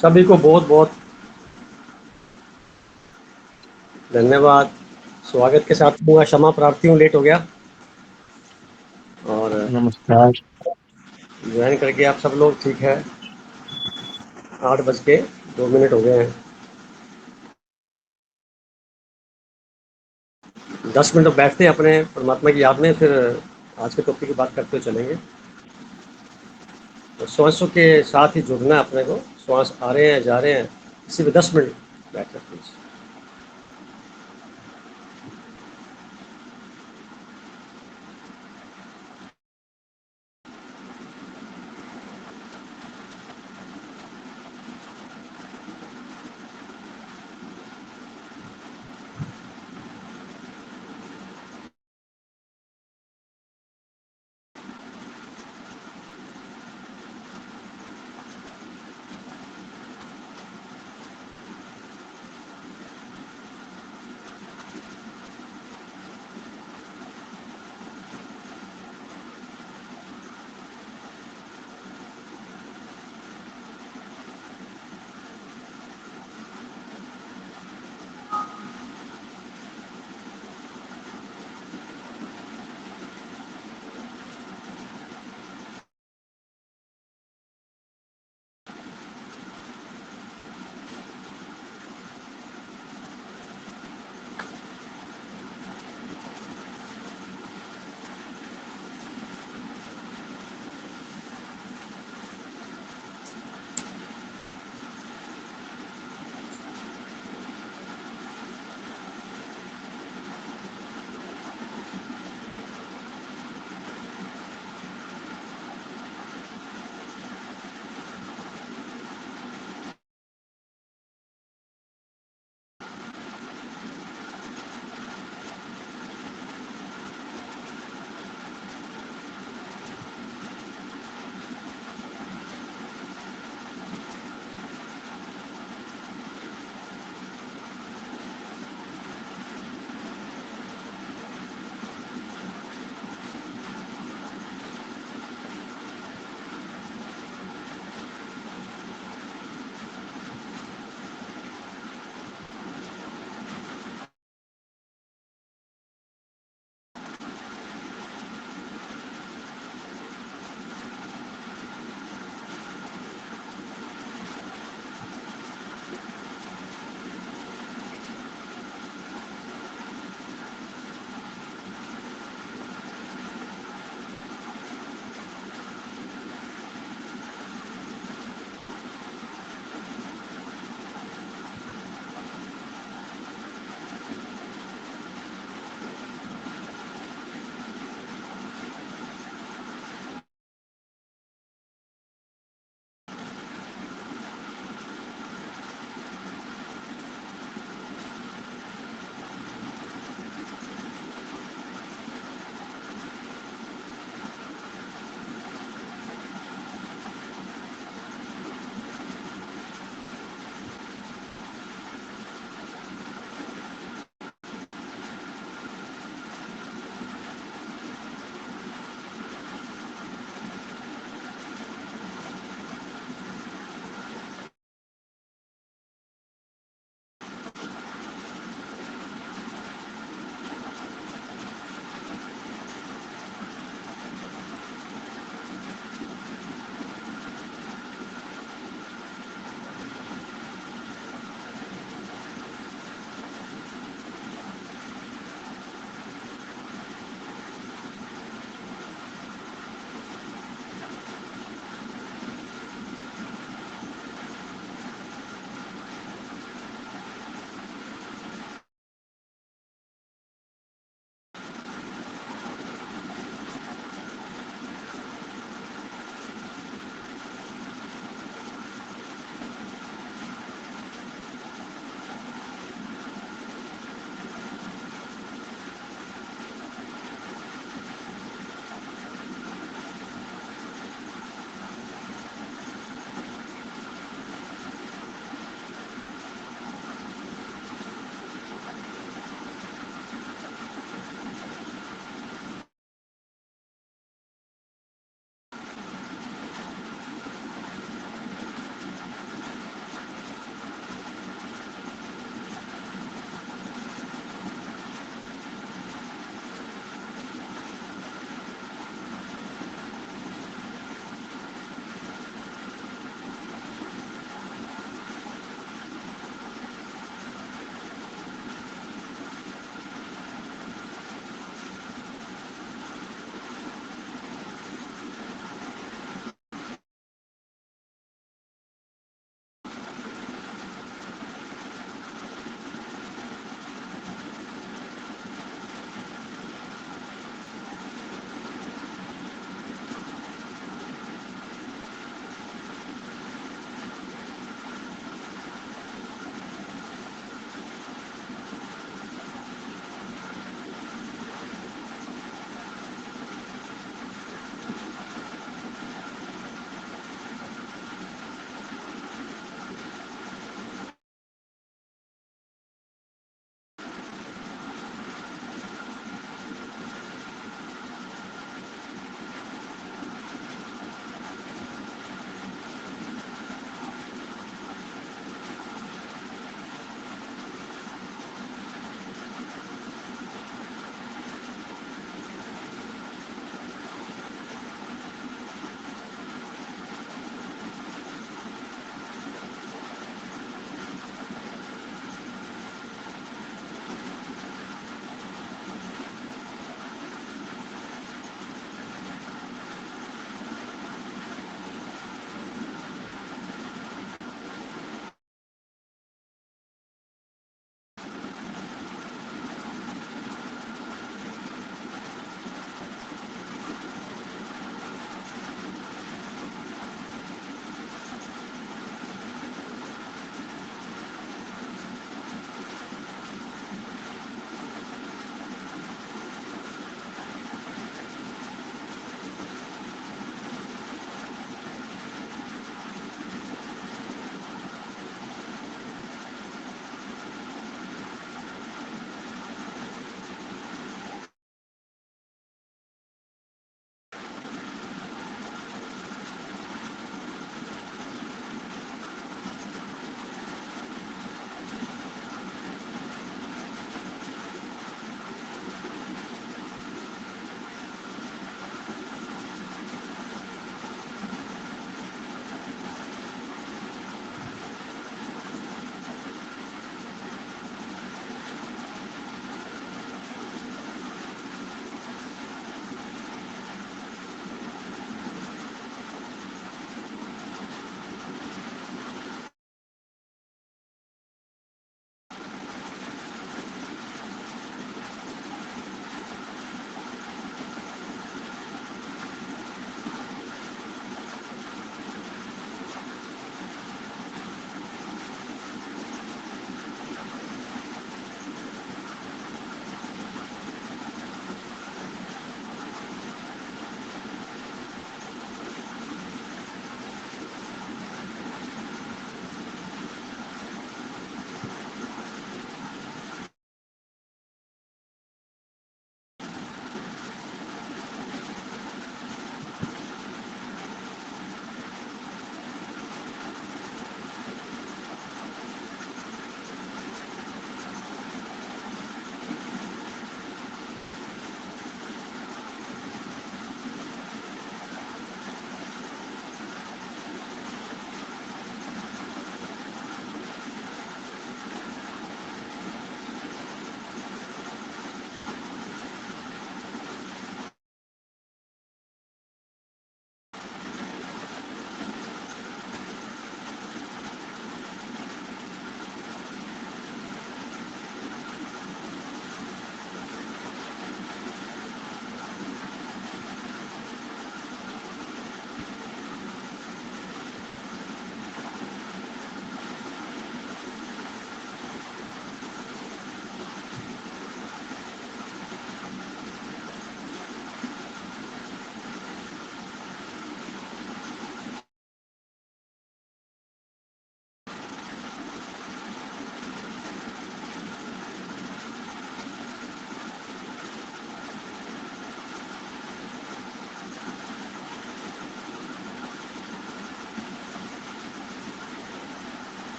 सभी को बहुत बहुत धन्यवाद। स्वागत के साथ पूरा क्षमा प्रार्थी हूँ, लेट हो गया। और नमस्कार। ज्वाइन करके आप सब लोग ठीक है। 8 बज के 2 मिनट हो गए हैं। 10 मिनट बैठते हैं अपने परमात्मा की याद में, फिर आज के टॉपिक की बात करते हुए चलेंगे। तो श्वासों के साथ ही जुड़ना है अपने को। श्वास आ रहे हैं, जा रहे हैं, इसी में 10 मिनट बैठ सकते हैं।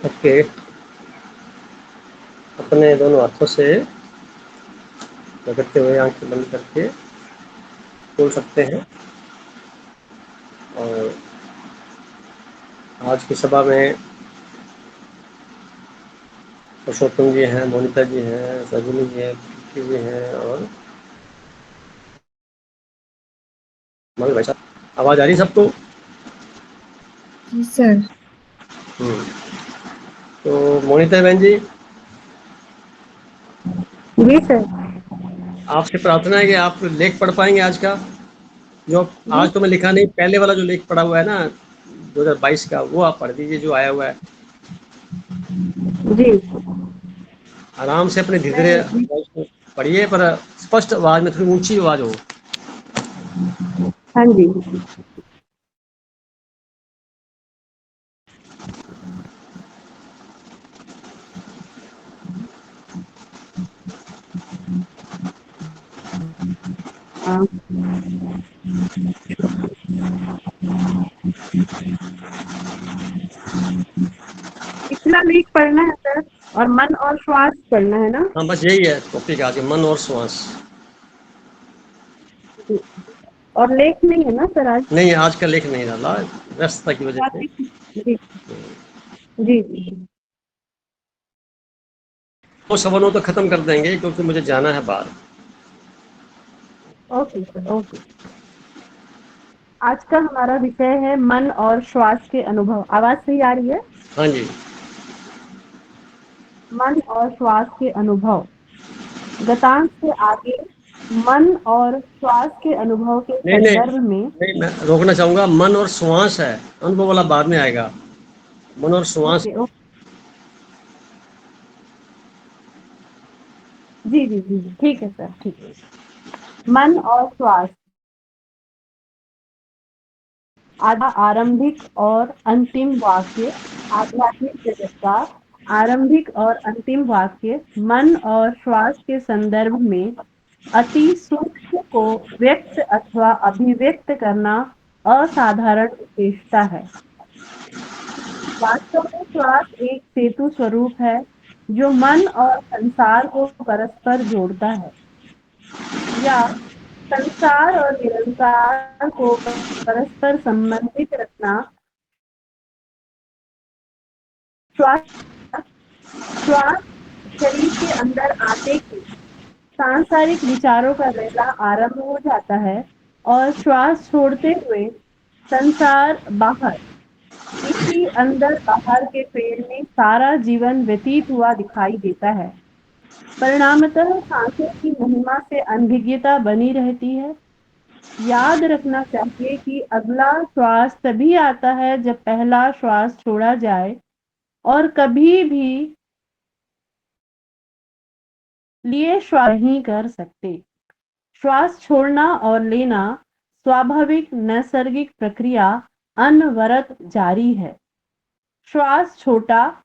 ओके, अपने दोनों हाथों से रगड़ते हुए आंखें बंद करके खोल सकते हैं। और आज की सभा में पुरुषोत्तम जी हैं, मोनिका जी हैं, सजनी जी हैं, प्रीति जी हैं और हमारे भाई साहब। आवाज आ रही है सबको? जी सर। तो मोनिका बहन जी, जी सर। आपसे प्रार्थना है कि आप लेख पढ़ पाएंगे आज का, जो जी आज तो मैं लिखा नहीं, पहले वाला जो लेख पढ़ा हुआ है ना 2022 का, वो आप पढ़ दीजिए जो आया हुआ है। जी। आराम से अपने धीरे मैं आवाज को पढ़िए, पर स्पष्ट आवाज में, थोड़ी ऊंची आवाज हो। हाँ जी। हाँ, पिछला लेख पढ़ना है सर, और मन और श्वास पढ़ना है ना? हाँ, बस यही है टॉपिक आज, मन और श्वास। जी। और लेख नहीं है ना सर आज? नहीं, आज का लेख नहीं डाला, व्यस्तता की वजह से। जी जी जी। वो सवालों तो खत्म कर देंगे क्योंकि मुझे जाना है बाहर। Okay sir, okay. आज का हमारा विषय है मन और श्वास के अनुभव। आवाज सही आ रही है? हाँ जी। मन और श्वास के अनुभव। गतांश से आगे मन और श्वास के अनुभव के नहीं नहीं संदर्भ में। नहीं, मैं रोकना चाहूंगा, मन और श्वास है, अनुभव वाला बाद में आएगा। मन और श्वास। Okay okay. जी जी जी जी, ठीक है सर, ठीक है। मन और श्वास। आधा आरंभिक और अंतिम वाक्य। आध्यात्मिक जगत का आरंभिक और अंतिम वाक्य मन और श्वास के संदर्भ में अति सूक्ष्म को व्यक्त अथवा अभिव्यक्त करना असाधारण विशेषता है। वास्तव में श्वास एक सेतु स्वरूप है जो मन और संसार को परस्पर जोड़ता है, या संसार और निरंकार को परस्पर संबंधित रखना। श्वास श्वास शरीर के अंदर आते ही सांसारिक विचारों का लहरा आरंभ हो जाता है, और श्वास छोड़ते हुए संसार बाहर, इसी अंदर बाहर के पेड़ में सारा जीवन व्यतीत हुआ दिखाई देता है। परिणामतः सांसों की महिमा से अनभिज्ञता बनी रहती है। याद रखना चाहिए कि अगला श्वास तभी आता है जब पहला श्वास छोड़ा जाए, और कभी भी लिए श्वास नहीं कर सकते। श्वास छोड़ना और लेना स्वाभाविक नैसर्गिक प्रक्रिया अनवरत जारी है। श्वास छोटा,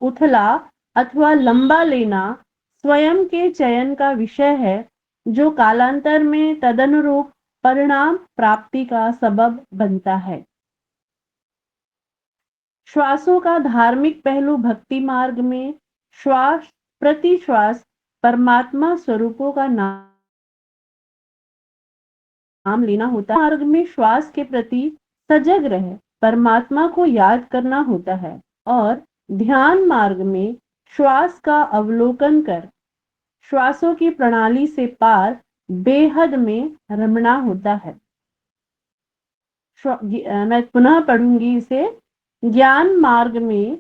उथला अथवा लंबा लेना स्वयं के चयन का विषय है, जो कालांतर में तदनुरूप परिणाम प्राप्ति का सबब बनता है। श्वासों का धार्मिक पहलू। भक्ति मार्ग में श्वास प्रति श्वास परमात्मा स्वरूपों का नाम लेना होता है। मार्ग में श्वास के प्रति सजग रहे परमात्मा को याद करना होता है, और ध्यान मार्ग में श्वास का अवलोकन कर श्वासों की प्रणाली से पार बेहद में रमना होता है। मैं पुनः पढ़ूंगी इसे। ज्ञान मार्ग में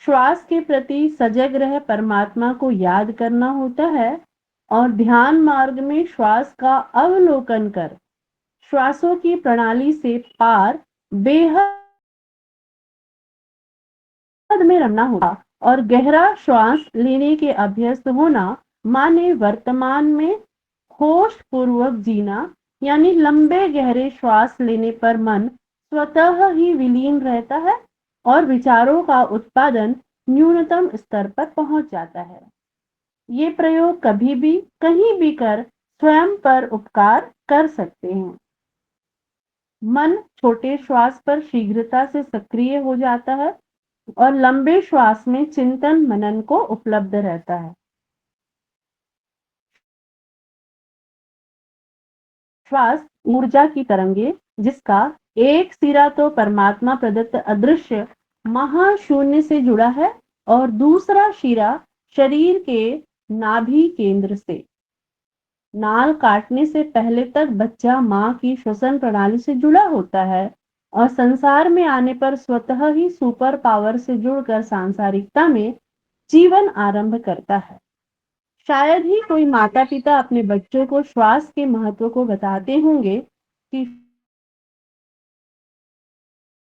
श्वास के प्रति सजग रह परमात्मा को याद करना होता है, और ध्यान मार्ग में श्वास का अवलोकन कर श्वासों की प्रणाली से पार बेहद में रमना होगा। और गहरा श्वास लेने के अभ्यस्त होना माने वर्तमान में होश पूर्वक जीना, यानी लंबे गहरे श्वास लेने पर मन स्वतः ही विलीन रहता है और विचारों का उत्पादन न्यूनतम स्तर पर पहुंच जाता है। ये प्रयोग कभी भी कहीं भी कर स्वयं पर उपकार कर सकते हैं। मन छोटे श्वास पर शीघ्रता से सक्रिय हो जाता है, और लंबे श्वास में चिंतन मनन को उपलब्ध रहता है। श्वास ऊर्जा की तरंगे, जिसका एक सिरा तो परमात्मा प्रदत्त अदृश्य महाशून्य से जुड़ा है और दूसरा सिरा शरीर के नाभि केंद्र से। नाल काटने से पहले तक बच्चा माँ की श्वसन प्रणाली से जुड़ा होता है और संसार में आने पर स्वतः ही सुपर पावर से जुड़कर सांसारिकता में जीवन आरंभ करता है। शायद ही कोई माता पिता अपने बच्चों को श्वास के महत्व को बताते होंगे कि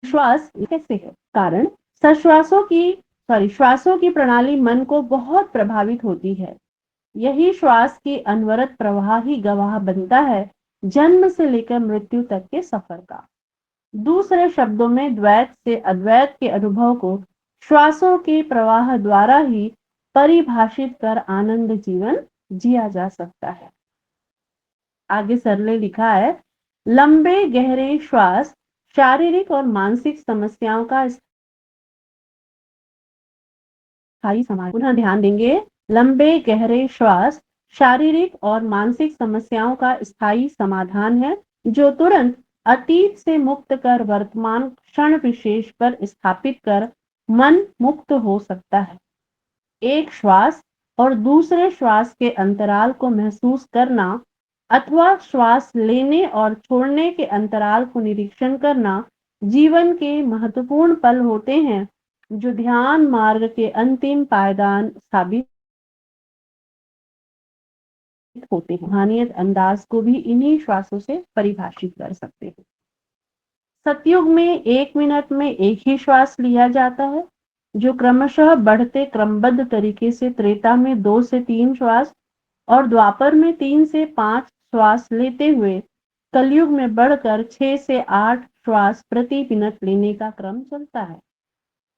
श्वास कैसे है। कारण श्वासों की प्रणाली मन को बहुत प्रभावित होती है। यही श्वास के अनवरत प्रवाह ही गवाह बनता है जन्म से लेकर मृत्यु तक के सफर का। दूसरे शब्दों में द्वैत से अद्वैत के अनुभव को श्वासों के प्रवाह द्वारा ही परिभाषित कर आनंद जीवन जिया जा सकता है। आगे सर ने लिखा है, लंबे गहरे श्वास शारीरिक और मानसिक समस्याओं का स्थायी समाधान। पुनः ध्यान देंगे, लंबे गहरे श्वास शारीरिक और मानसिक समस्याओं का स्थायी समाधान है, जो तुरंत अतीत से मुक्त कर वर्तमान क्षण विशेष पर स्थापित कर मन मुक्त हो सकता है। एक श्वास और दूसरे श्वास के अंतराल को महसूस करना अथवा श्वास लेने और छोड़ने के अंतराल को निरीक्षण करना जीवन के महत्वपूर्ण पल होते हैं, जो ध्यान मार्ग के अंतिम पायदान साबित होते हैं। रूहानियत अंदाज को भी इन्हीं श्वासों से परिभाषित कर सकते हैं। सतयुग में 1 मिनट में एक ही श्वास लिया जाता है, जो क्रमशः बढ़ते क्रमबद्ध तरीके से त्रेता में 2 से 3 श्वास और द्वापर में 3 से 5 श्वास लेते हुए कलयुग में बढ़कर 6 से 8 श्वास प्रति मिनट लेने का क्रम चलता है,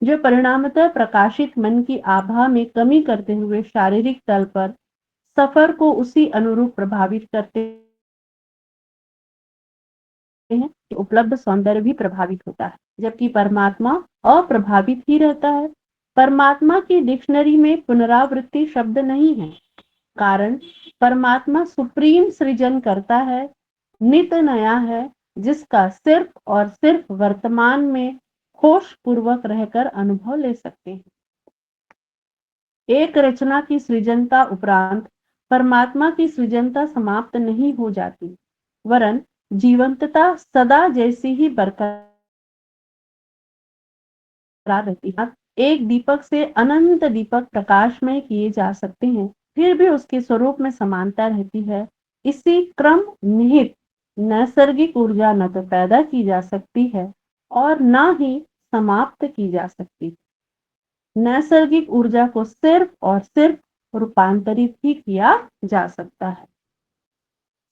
जो परिणामतः प्रकाशित मन की आभा में कमी करते हुए शारीरिक तल पर सफर को उसी अनुरूप प्रभावित करते हैं। उपलब्ध सौंदर्य भी प्रभावित होता है, जबकि परमात्मा अप्रभावित ही रहता है। परमात्मा की डिक्शनरी में पुनरावृत्ति शब्द नहीं है, कारण परमात्मा सुप्रीम सृजन करता है, नित नया है, जिसका सिर्फ और सिर्फ वर्तमान में होश पूर्वक रहकर अनुभव ले सकते हैं। एक रचना की सृजनता उपरांत परमात्मा की सृजनता समाप्त नहीं हो जाती, वरन जीवंतता सदा जैसी ही बरकरार रहती है। एक दीपक से अनंत दीपक प्रकाशमय किए जा सकते हैं, फिर भी उसके स्वरूप में समानता रहती है। इसी क्रम निहित नैसर्गिक ऊर्जा न तो पैदा की जा सकती है और न ही समाप्त की जा सकती। नैसर्गिक ऊर्जा को सिर्फ और सिर्फ रूपांतरित ही किया जा सकता है।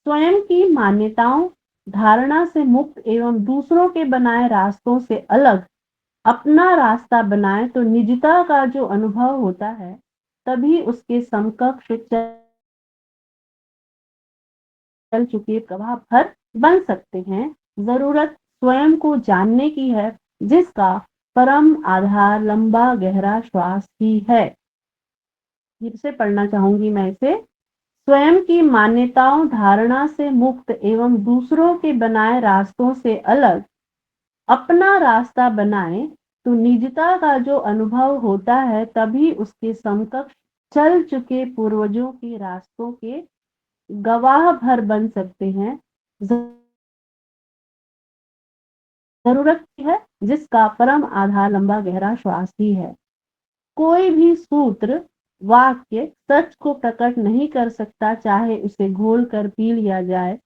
स्वयं की मान्यताओं धारणा से मुक्त एवं दूसरों के बनाए रास्तों से अलग अपना रास्ता बनाए तो निजता का जो अनुभव होता है, तभी उसके समकक्ष चल चुके गवाह भर बन सकते हैं। जरूरत स्वयं को जानने की है, जिसका परम आधार लंबा गहरा श्वास ही है। फिर से पढ़ना चाहूंगी मैं इसे। स्वयं की मान्यताओं धारणा से मुक्त एवं दूसरों के बनाए रास्तों से अलग अपना रास्ता बनाए तो निजता का जो अनुभव होता है, तभी उसके समकक्ष चल चुके पूर्वजों के रास्तों के गवाह भर बन सकते हैं। जरूरत है, जिसका परम आधार लंबा गहरा श्वास ही है। कोई भी सूत्र वाक्य सच को प्रकट नहीं कर सकता, चाहे उसे घोल कर पी लिया जाए।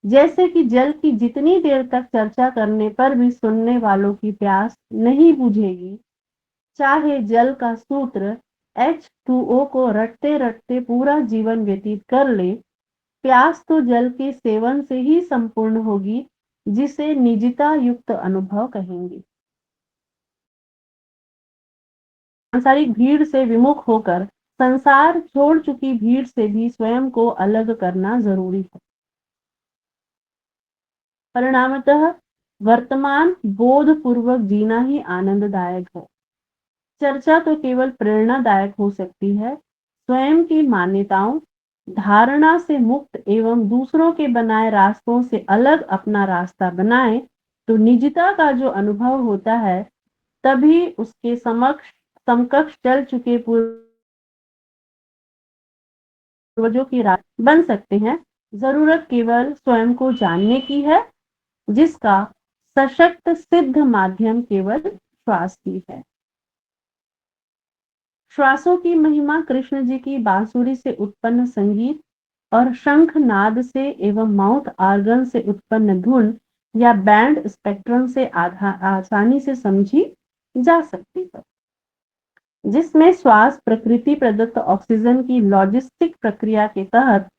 जैसे कि जल की जितनी देर तक चर्चा करने पर भी सुनने वालों की प्यास नहीं बुझेगी, चाहे जल का सूत्र H2O को रटते रटते पूरा जीवन व्यतीत कर ले, प्यास तो जल के सेवन से ही संपूर्ण होगी, जिसे निजता युक्त अनुभव कहेंगे। सांसारिक भीड़ से विमुख होकर संसार छोड़ चुकी भीड़ से भी स्वयं को अलग करना जरूरी है। परिणामतः वर्तमान बोध पूर्वक जीना ही आनंददायक है। चर्चा तो केवल प्रेरणादायक हो सकती है। स्वयं की मान्यताओं, धारणा से मुक्त एवं दूसरों के बनाए रास्तों से अलग अपना रास्ता बनाएं, तो निजता का जो अनुभव होता है, तभी उसके समकक्ष चल चुके पूर्वजों की राह बन सकते हैं। जरूरत केवल स्वयं को जानने की है, जिसका सशक्त सिद्ध माध्यम केवल श्वास की है। श्वासों की महिमा कृष्ण जी की बांसुरी से उत्पन्न संगीत और शंख नाद से एवं माउथ आर्गन से उत्पन्न धुन या बैंड स्पेक्ट्रम से आसानी से समझी जा सकती है, जिसमें श्वास प्रकृति प्रदत्त ऑक्सीजन की लॉजिस्टिक प्रक्रिया के तहत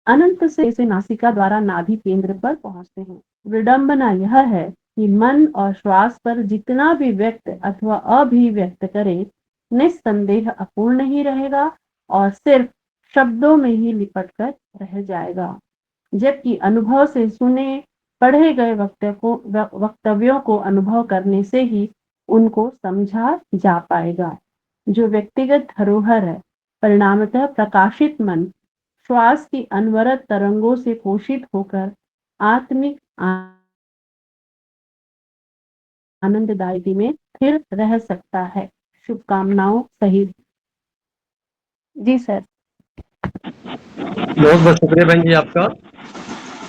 अनंत से नासिका द्वारा नाभि केंद्र पर पहुंचते हैं। विडंबना यह है कि मन और श्वास पर जितना भी व्यक्त अथवा अभिव्यक्त करे, निस्संदेह अपूर्ण ही रहेगा और सिर्फ शब्दों में ही लिपट कर रह जाएगा, जबकि अनुभव से सुने पढ़े गए वक्तव्यों को अनुभव करने से ही उनको समझा जा पाएगा। जो व्यक्तिगत धरोहर है, परिणामतः प्रकाशित मन श्वास की अनवरत तरंगों से पोषित होकर आत्मिक आनंददायी में स्थिर रह सकता है। शुभकामनाओं सहित। जी सर। बहुत बहुत शुक्रिया बहन जी आपका।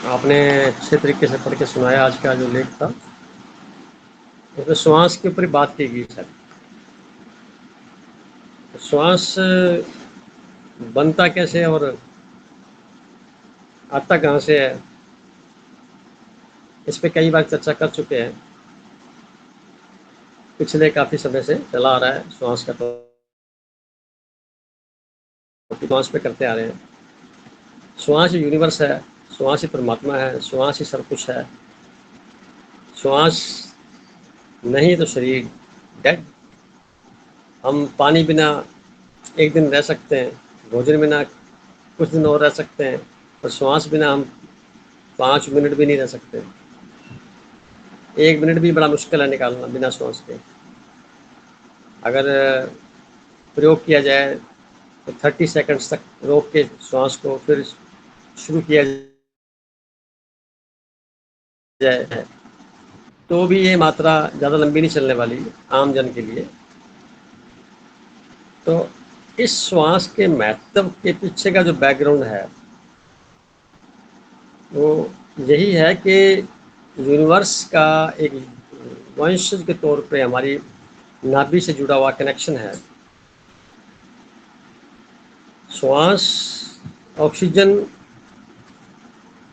आपने अच्छे तरीके से पढ़ के सुनाया। आज का जो लेख था उसमें श्वास के ऊपर बात की गई सर। श्वास बनता कैसे और आता कहाँ से है, इस पे कई बार चर्चा कर चुके हैं। पिछले काफी समय से चला आ रहा है श्वास का, तो श्वास पे करते आ रहे हैं। श्वास यूनिवर्स है, श्वास ही परमात्मा है, श्वास ही सब कुछ है। श्वास नहीं तो शरीर डेड। हम पानी बिना एक दिन रह सकते हैं, भोजन बिना कुछ दिन और रह सकते हैं, और श्वास बिना हम 5 मिनट भी नहीं रह सकते। 1 मिनट भी बड़ा मुश्किल है निकालना बिना श्वास के। अगर प्रयोग किया जाए तो 30 सेकंड्स तक रोक के श्वास को फिर शुरू किया जाए तो भी ये मात्रा ज़्यादा लंबी नहीं चलने वाली आम जन के लिए। तो इस श्वास के महत्व के पीछे का जो बैकग्राउंड है वो यही है कि यूनिवर्स का एक वंशज के तौर पे हमारी नाभि से जुड़ा हुआ कनेक्शन है। श्वास ऑक्सीजन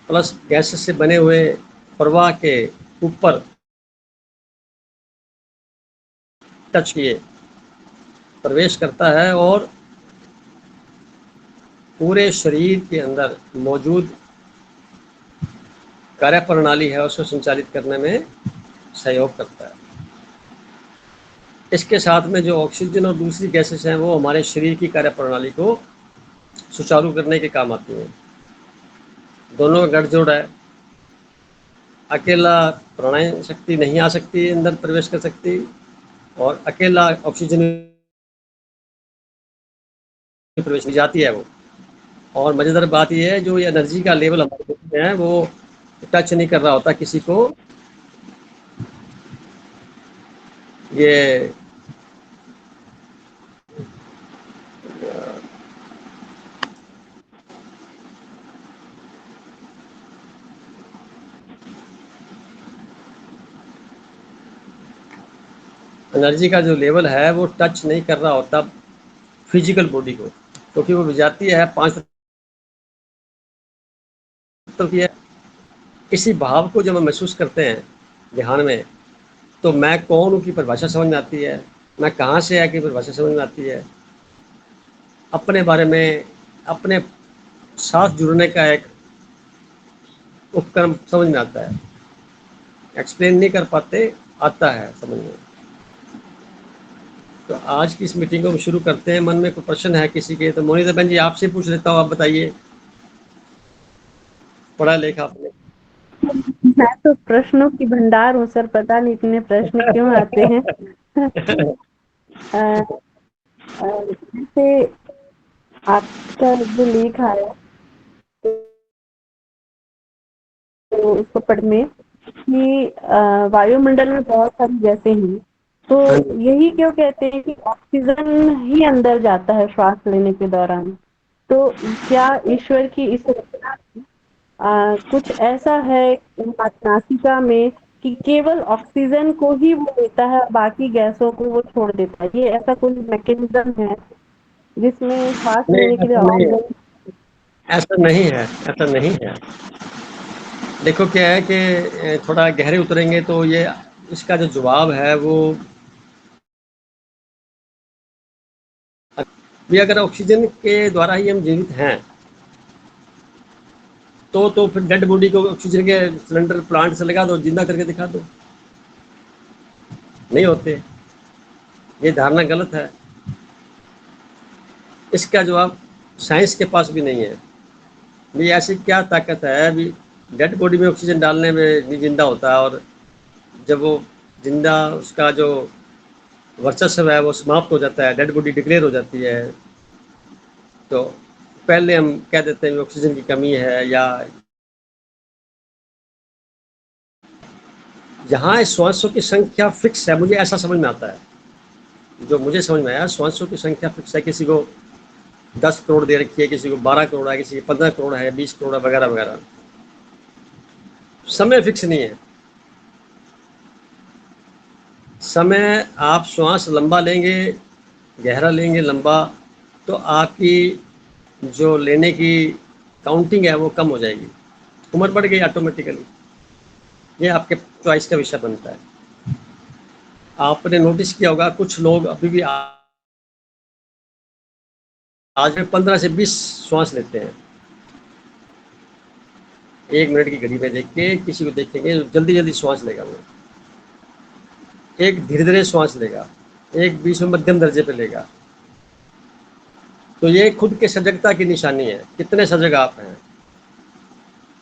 प्लस गैसेस से बने हुए प्रवाह के ऊपर टच किए प्रवेश करता है और पूरे शरीर के अंदर मौजूद कार्य प्रणाली है उसको संचालित करने में सहयोग करता है। इसके साथ में जो ऑक्सीजन और दूसरी गैसेस हैं वो हमारे शरीर की कार्य प्रणाली को सुचारू करने के काम आती हैं। दोनों का गठजोड़ है। अकेला प्राणायाम शक्ति नहीं आ सकती, अंदर प्रवेश कर सकती, और अकेला ऑक्सीजन प्रवेश की जाती है वो। और मज़ेदार बात यह है जो ये एनर्जी का लेवल हमारे में है वो टच नहीं कर रहा होता किसी को। ये एनर्जी का जो लेवल है वो टच नहीं कर रहा होता फिजिकल बॉडी को, क्योंकि वो विजातीय है, 5 तत्व की है। इसी भाव को जब हम महसूस करते हैं ध्यान में, तो मैं कौन हूँ की परिभाषा समझ में आती है, मैं कहाँ से है की परिभाषा समझ में आती है, अपने बारे में अपने साथ जुड़ने का एक उपक्रम समझ में आता है। एक्सप्लेन नहीं कर पाते, आता है समझ में। तो आज की इस मीटिंग को हम शुरू करते हैं। मन में कोई प्रश्न है किसी के तो मोनिता बहन जी आपसे पूछ लेता हूँ, आप बताइए। पढ़ा लिखा आपने? मैं तो प्रश्नों की भंडार हूँ सर, पता नहीं इतने प्रश्न क्यों आते हैं। अ, जैसे आपका जो लेख आया तो उसको पढ़ में कि वायुमंडल में बहुत सारी गैसें हैं, तो हाँ जी। यही क्यों कहते हैं कि ऑक्सीजन ही अंदर जाता है श्वास लेने के दौरान? तो क्या ईश्वर की इस रचना में कुछ ऐसा है नासिका में कि केवल ऑक्सीजन को ही वो लेता है, बाकी गैसों को वो छोड़ देता है? ये ऐसा कोई मैकेनिज्म है जिसमें श्वास नहीं, लेने के लिए ऐसा नहीं है, ऑक्सीजन? ऐसा नहीं है, ऐसा नहीं है। देखो क्या है कि थोड़ा गहरे उतरेंगे तो ये इसका जो जवाब है वो भी, अगर ऑक्सीजन के द्वारा ही हम जीवित हैं तो फिर डेड बॉडी को ऑक्सीजन के सिलेंडर प्लांट से लगा दो, जिंदा करके दिखा दो। नहीं होते। ये धारणा गलत है। इसका जवाब साइंस के पास भी नहीं है। भी ऐसी क्या ताकत है भी डेड बॉडी में ऑक्सीजन डालने में नहीं जिंदा होता है, और जब वो जिंदा उसका जो वर्चस्व है वो समाप्त हो जाता है, डेड बॉडी डिक्लेयर हो जाती है, तो पहले हम कह देते हैं ऑक्सीजन की कमी है। या यहाँ श्वासों की संख्या फिक्स है, मुझे ऐसा समझ में आता है। जो मुझे समझ में आया, श्वासों की संख्या फिक्स है। किसी को 10 करोड़ दे रखी है, किसी को 12 करोड़ है, किसी को 15 करोड़ है, 20 करोड़ है, वगैरह वगैरह। समय फिक्स नहीं है। समय, आप श्वास लंबा लेंगे, गहरा लेंगे, लंबा, तो आपकी जो लेने की काउंटिंग है वो कम हो जाएगी, उम्र बढ़ गई ऑटोमेटिकली। ये आपके चॉइस का विषय बनता है। आपने नोटिस किया होगा कुछ लोग अभी भी आज में 15 से 20 श्वास लेते हैं। 1 मिनट की घड़ी में देख के किसी को देखेंगे जल्दी जल्दी श्वास लेगा वो, एक धीरे धीरे श्वास लेगा, एक बीच में मध्यम दर्जे पे लेगा। तो ये खुद के सजगता की निशानी है, कितने सजग आप हैं।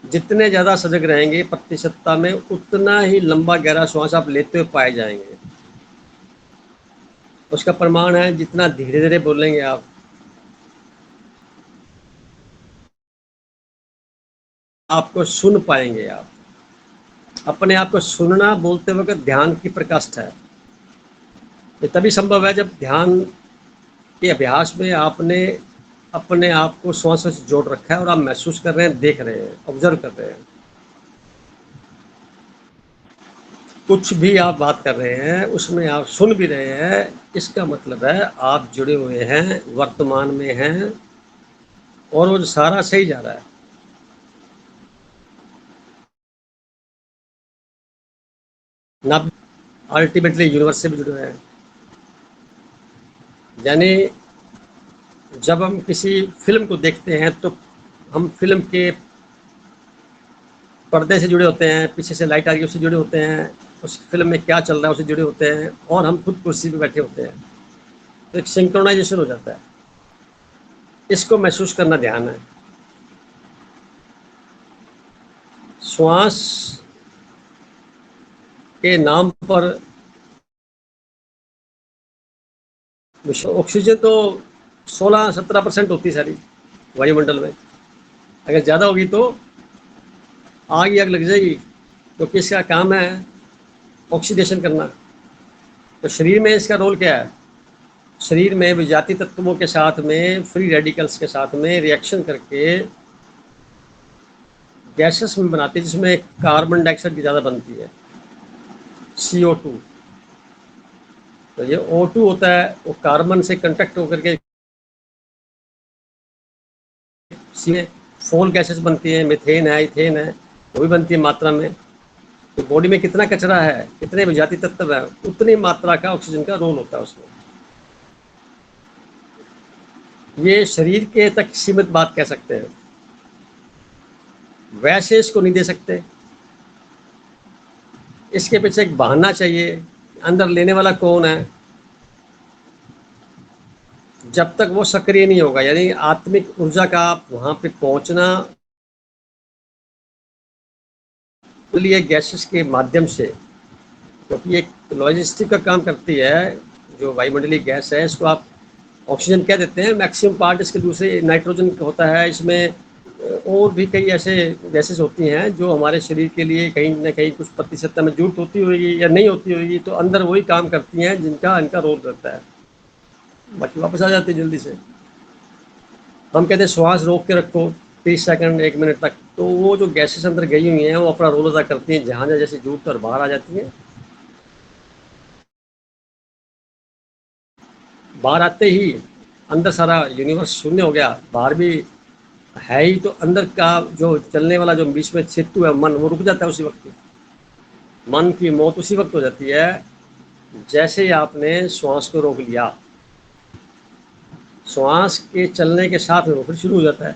जितने ज़्यादा सजग रहेंगे प्रतिशतता में, उतना ही लंबा गहरा श्वास आप लेते हुए पाए जाएंगे। उसका प्रमाण है जितना धीरे धीरे बोलेंगे आप, आपको सुन पाएंगे। आप अपने आप को सुनना बोलते वक्त ध्यान की प्रकृष्ट है। ये तभी संभव है जब ध्यान के अभ्यास में आपने अपने आप को श्वास से जोड़ रखा है और आप महसूस कर रहे हैं, देख रहे हैं, ऑब्जर्व कर रहे हैं। कुछ भी आप बात कर रहे हैं उसमें आप सुन भी रहे हैं, इसका मतलब है आप जुड़े हुए हैं, वर्तमान में हैं, और वो सारा सही जा रहा है ना। अल्टीमेटली यूनिवर्स से भी जुड़े हुए हैं। यानी जब हम किसी फिल्म को देखते हैं तो हम फिल्म के पर्दे से जुड़े होते हैं, पीछे से लाइट आ रही है उससे जुड़े होते हैं, उस फिल्म में क्या चल रहा है उससे जुड़े होते हैं, और हम खुद कुर्सी पे बैठे होते हैं। तो एक सिंक्रोनाइजेशन हो जाता है। इसको महसूस करना ध्यान है। श्वास के नाम पर ऑक्सीजन तो 16-17% होती है सारी वायुमंडल में। अगर ज़्यादा होगी तो आग ही आग लग जाएगी, क्योंकि इसका काम है ऑक्सीडेशन करना। तो शरीर में इसका रोल क्या है? शरीर में विजातीय तत्वों के साथ में, फ्री रेडिकल्स के साथ में रिएक्शन करके गैसेस में बनाती है, जिसमें कार्बन डाइऑक्साइड की ज़्यादा बनती है, CO2। तो ये O2 होता है, वो कार्बन से कंटेक्ट होकर के में फोल गैसेस बनती है, मीथेन है, इथेन है, वो भी बनती है मात्रा में। तो बॉडी में कितना कचरा है, कितने विजातीय तत्व है, उतनी मात्रा का ऑक्सीजन का रोल होता है उसमें। ये शरीर के तक सीमित बात कह सकते हैं, वैसे इसको नहीं दे सकते। इसके पीछे एक बहाना चाहिए, अंदर लेने वाला कौन है। जब तक वो सक्रिय नहीं होगा, यानी आत्मिक ऊर्जा का आप वहां पे पहुंचना लिए गैसेस के माध्यम से, क्योंकि ये लॉजिस्टिक का काम करती है, जो वायुमंडलीय गैस है इसको आप ऑक्सीजन कह देते हैं, मैक्सिमम पार्ट इसके दूसरे नाइट्रोजन होता है, इसमें और भी कई ऐसे गैसेस होती हैं जो हमारे शरीर के लिए कहीं ना कहीं कुछ प्रतिशत में जरूरत होती होगी या नहीं होती होगी, तो अंदर वही काम करती हैं जिनका इनका रोल रहता है। बाकी वापस आ जाती है जल्दी से। हम कहते हैं श्वास रोक के रखो 30 सेकंड 1 मिनट तक, तो वो जो गैसेस अंदर गई हुई हैं वो अपना रोल अदा करती हैं, जहाँ जैसे जरूरत और बाहर आ जाती हैं। बाहर आते ही अंदर सारा यूनिवर्स शून्य हो गया, बाहर भी है ही, तो अंदर का जो चलने वाला जो बीच में सेतु है मन, वो रुक जाता है उसी वक्त। मन की मौत उसी वक्त हो जाती है जैसे ही आपने श्वास को रोक लिया। श्वास के चलने के साथ में वो फिर शुरू हो जाता है।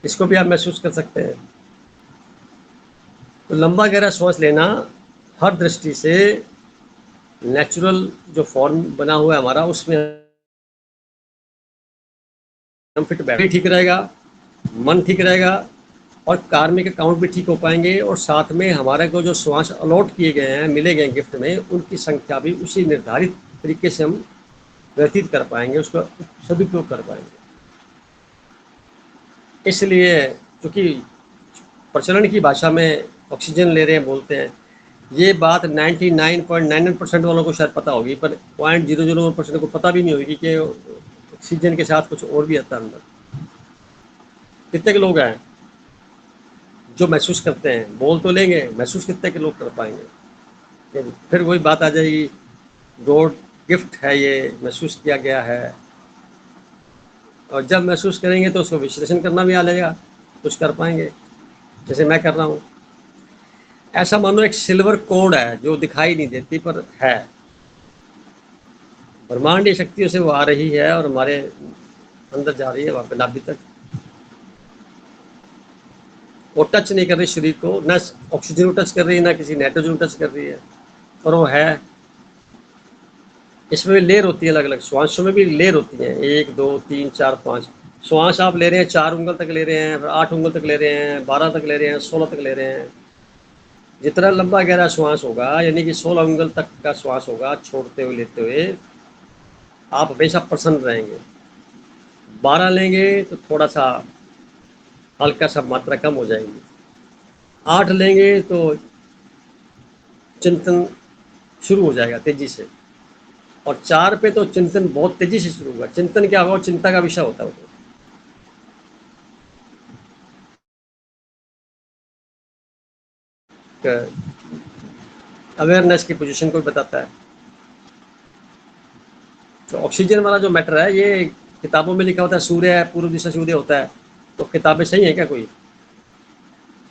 इसको भी आप महसूस कर सकते हैं। तो लंबा गहरा श्वास लेना हर दृष्टि से नेचुरल जो फॉर्म बना हुआ है हमारा, उसमें हम फिट बैठ ठीक रहेगा, मन ठीक रहेगा और कार्मिक अकाउंट भी ठीक हो पाएंगे, और साथ में हमारे को जो श्वास अलॉट किए गए हैं, मिले गए गिफ्ट में, उनकी संख्या भी उसी निर्धारित तरीके से हम व्यतीत कर पाएंगे, उसका सदुपयोग कर पाएंगे। इसलिए क्योंकि प्रचलन की भाषा में ऑक्सीजन ले रहे हैं बोलते हैं, ये बात 99.99% वालों को शायद पता होगी, पर 0.00% को पता भी नहीं होगी कि ऑक्सीजन के साथ कुछ और भी आता है अंदर। कितने के लोग हैं जो महसूस करते हैं? बोल तो लेंगे, महसूस कितने के लोग कर पाएंगे? फिर वही बात आ जाएगी, गॉड गिफ्ट है ये, महसूस किया गया है, और जब महसूस करेंगे तो उसको विश्लेषण करना भी आ जाएगा, कुछ कर पाएंगे, जैसे मैं कर रहा हूँ। ऐसा मानो एक सिल्वर कोड है जो दिखाई नहीं देती पर है, ब्रह्मांडीय शक्तियों से वो आ रही है और हमारे अंदर जा रही है, वहाँ पे नाभि तक। वो टच नहीं कर रही शरीर को, न ऑक्सीजन को टच कर रही है, ना किसी नाइट्रोजन को टच कर रही है, और वो है। इसमें भी लेयर होती है अलग अलग, श्वासों में भी लेयर होती है, 1 2 3 4 5 श्वास आप ले रहे हैं, 4 उंगल तक ले रहे हैं, 8 उंगल तक ले रहे हैं, 12 तक ले रहे हैं, 16 तक ले रहे हैं। जितना लंबा गहरा श्वास होगा, यानी कि 16 उंगल तक का श्वास होगा छोड़ते हुए लेते हुए, आप हमेशा प्रसन्न रहेंगे। 12 लेंगे तो थोड़ा सा हल्का सा मात्रा कम हो जाएगी। 8 लेंगे तो चिंतन शुरू हो जाएगा तेजी से, और 4 पे तो चिंतन बहुत तेजी से शुरू होगा। चिंतन क्या होगा? चिंता का विषय होता है। अवेयरनेस की पोजीशन को बताता है। तो ऑक्सीजन वाला जो मैटर है, ये किताबों में लिखा होता है सूर्य पूर्व दिशा से उदय होता है, तो किताबें सही है क्या? कोई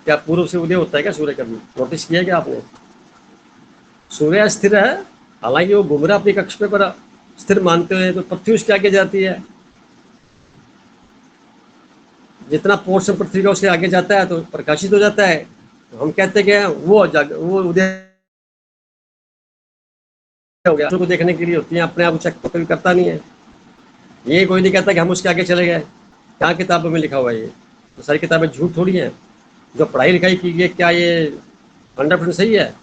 क्या पूर्व से उदय होता है क्या सूर्य? कभी नोटिस किया क्या आपने? सूर्य स्थिर है, हालांकि वो घूम रहा अपनी कक्ष पे, पर स्थिर मानते हुए तो पृथ्वी उसके आगे जाती है। जितना पोर्शन पृथ्वी का उसके आगे जाता है तो प्रकाशित हो जाता है। तो हम कहते हैं कि वो उदय हो गया। को देखने के लिए होती है, अपने आप चेक तो कभी करता नहीं है। ये कोई नहीं कहता कि हम उसके आगे चले गए। क्या किताबों में लिखा हुआ है? ये तो सारी किताबें झूठ थोड़ी हैं। जो पढ़ाई लिखाई की गई, क्या ये 100% सही है?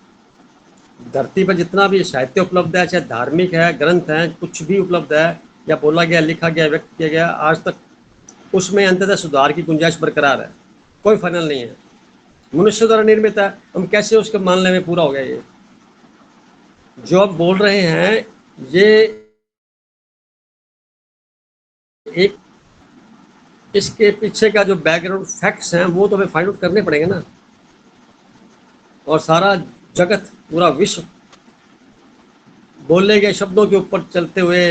धरती पर जितना भी साहित्य उपलब्ध है, चाहे धार्मिक है, ग्रंथ है, कुछ भी उपलब्ध है या बोला गया, लिखा गया, व्यक्त किया गया, आज तक उसमें अंततः सुधार की गुंजाइश बरकरार है, कोई फाइनल नहीं है। मनुष्य द्वारा निर्मित है, हम कैसे उसके मानने में पूरा हो गया? ये जो आप बोल रहे हैं, ये एक इसके पीछे का जो बैकग्राउंड फैक्ट्स हैं वो तो हमें फाइंड आउट करने पड़ेंगे ना। और सारा जगत, पूरा विश्व बोले गए शब्दों के ऊपर चलते हुए